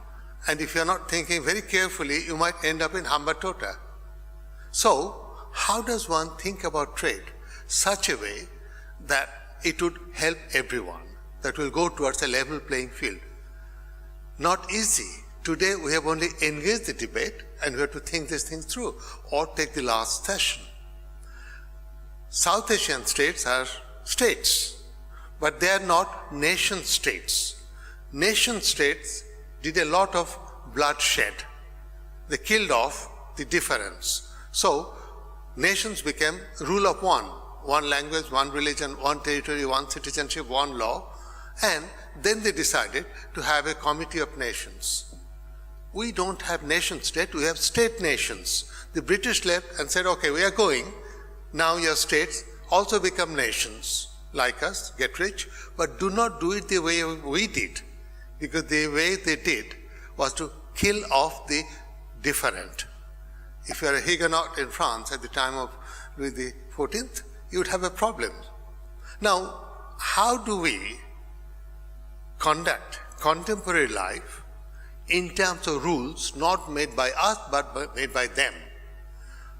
and if you're not thinking very carefully, you might end up in Hambantota. So, how does one think about trade? Such a way that it would help everyone, that will go towards a level playing field. Not easy. Today we have only engaged the debate and we have to think these things through. Or take the last session. South Asian states are states, but they are not nation states. Nation states did a lot of bloodshed. They killed off the difference. So nations became rule of one language, one religion, one territory, one citizenship, one law, and then they decided to have a committee of nations. We don't have nation state, we have state nations. The British left and said, okay, we are going, now your states also become nations like us, get rich, but do not do it the way we did, because the way they did was to kill off the different. If you are a Huguenot in France at the time of Louis XIV, you would have a problem. Now, how do we conduct contemporary life in terms of rules not made by us but made by them?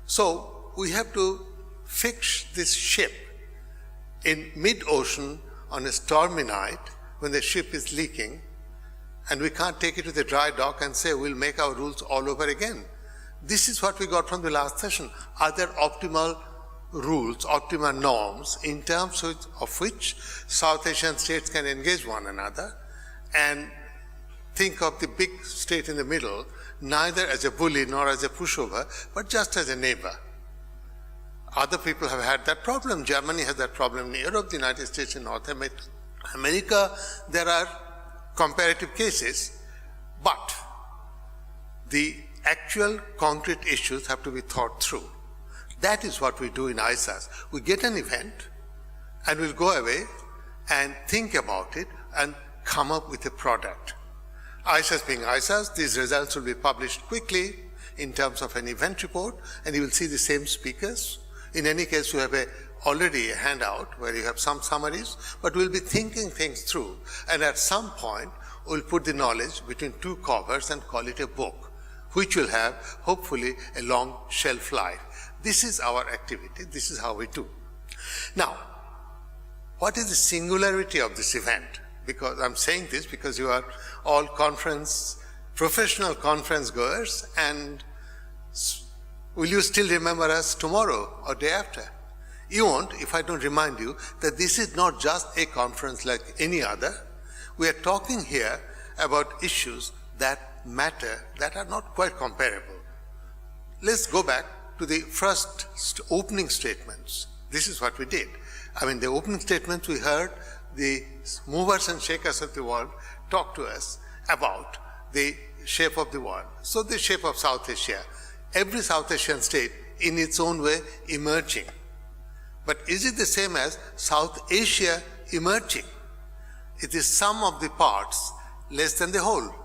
So we have to fix this ship in mid-ocean on a stormy night when the ship is leaking, and we can't take it to the dry dock and say we'll make our rules all over again. This is what we got from the last session. Are there optimal rules, optimal norms in terms of which South Asian states can engage one another and think of the big state in the middle neither as a bully nor as a pushover, but just as a neighbor? Other people have had that problem. Germany has that problem in Europe, the United States in North America. There are comparative cases, but the actual concrete issues have to be thought through. That is what we do in ISAS. We get an event and we'll go away and think about it and come up with a product. ISAS being ISAS, these results will be published quickly in terms of an event report, and you will see the same speakers. In any case, you have already a handout where you have some summaries, but we'll be thinking things through, and at some point we'll put the knowledge between two covers and call it a book, which will have, hopefully, a long shelf life. This is our activity. This is how we do. Now, what is the singularity of this event? Because I'm saying this because you are all professional conference goers, and will you still remember us tomorrow or day after? You won't if I don't remind you that this is not just a conference like any other. We are talking here about issues that matter, that are not quite comparable. Let's go back to the first opening statements. This is what we did. I mean, the opening statements we heard the movers and shakers of the world talk to us about the shape of the world. So the shape of South Asia, every South Asian state in its own way emerging. But is it the same as South Asia emerging? It is sum of the parts less than the whole.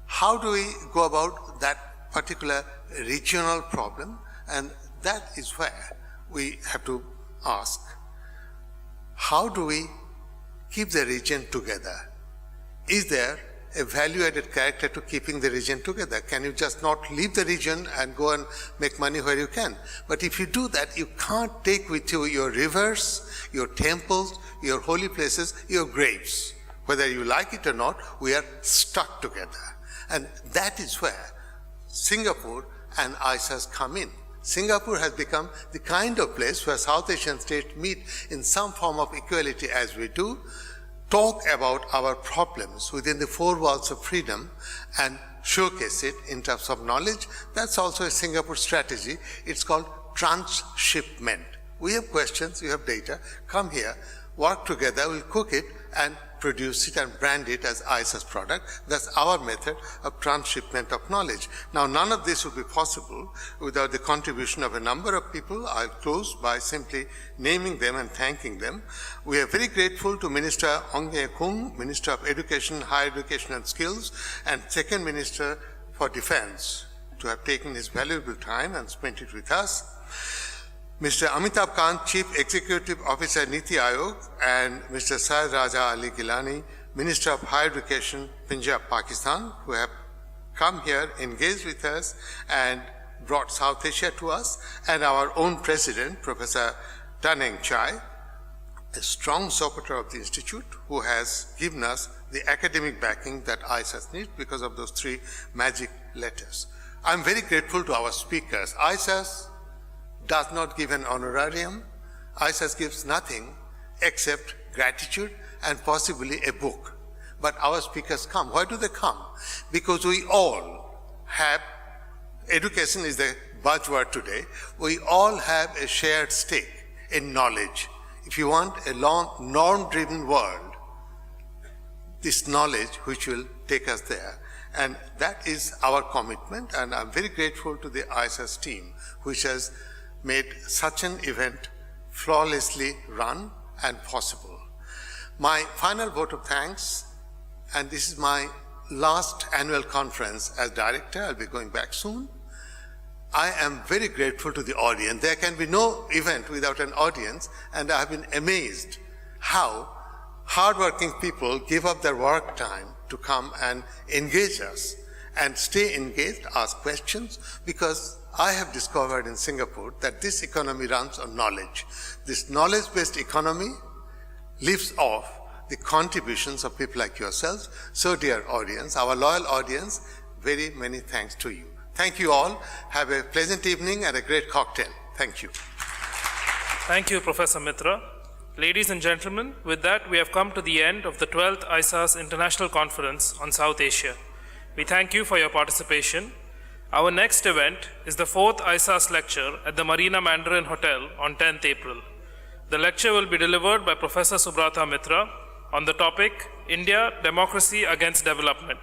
How do we go about that particular regional problem? And that is where we have to ask, how do we keep the region together? Is there a value-added character to keeping the region together? Can you just not leave the region and go and make money where you can? But if you do that, you can't take with you your rivers, your temples, your holy places, your graves. Whether you like it or not, we are stuck together. And that is where Singapore and ISAS come in. Singapore has become the kind of place where South Asian states meet in some form of equality as we do, talk about our problems within the four walls of freedom and showcase it in terms of knowledge. That's also a Singapore strategy. It's called transshipment. We have questions, you have data, come here, work together, we'll cook it and produce it and brand it as ISAS product. That's our method of transshipment of knowledge. Now, none of this would be possible without the contribution of a number of people. I'll close by simply naming them and thanking them. We are very grateful to Minister Ong Ye Kung, Minister of Education, Higher Education and Skills, and Second Minister for Defense, to have taken his valuable time and spent it with us. Mr. Amitabh Kant, Chief Executive Officer, Niti Aayog, and Mr. Syed Raja Ali Gilani, Minister of Higher Education, Punjab, Pakistan, who have come here, engaged with us, and brought South Asia to us, and our own President, Professor Taneng Chai, a strong supporter of the Institute, who has given us the academic backing that ISAS needs because of those three magic letters. I'm very grateful to our speakers. ISAS does not give an honorarium. ISAS gives nothing except gratitude and possibly a book. But our speakers come. Why do they come? Because we all have, education is the buzzword today, we all have a shared stake in knowledge. If you want a long, norm-driven world, this knowledge which will take us there. And that is our commitment, and I'm very grateful to the ISAS team, which has made such an event flawlessly run and possible. My final vote of thanks, and this is my last annual conference as director, I'll be going back soon. I am very grateful to the audience. There can be no event without an audience, and I have been amazed how hardworking people give up their work time to come and engage us and stay engaged, ask questions, because I have discovered in Singapore that this economy runs on knowledge. This knowledge-based economy lives off the contributions of people like yourselves. So, dear audience, our loyal audience, very many thanks to you. Thank you all. Have a pleasant evening and a great cocktail. Thank you. Thank you, Professor Mitra. Ladies and gentlemen, with that, we have come to the end of the 12th ISAS International Conference on South Asia. We thank you for your participation. Our next event is the 4th ISAS lecture at the Marina Mandarin Hotel on 10th April. The lecture will be delivered by Professor Subrata Mitra on the topic, India, Democracy Against Development.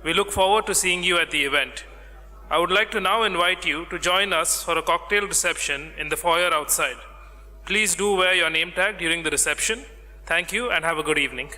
We look forward to seeing you at the event. I would like to now invite you to join us for a cocktail reception in the foyer outside. Please do wear your name tag during the reception. Thank you and have a good evening.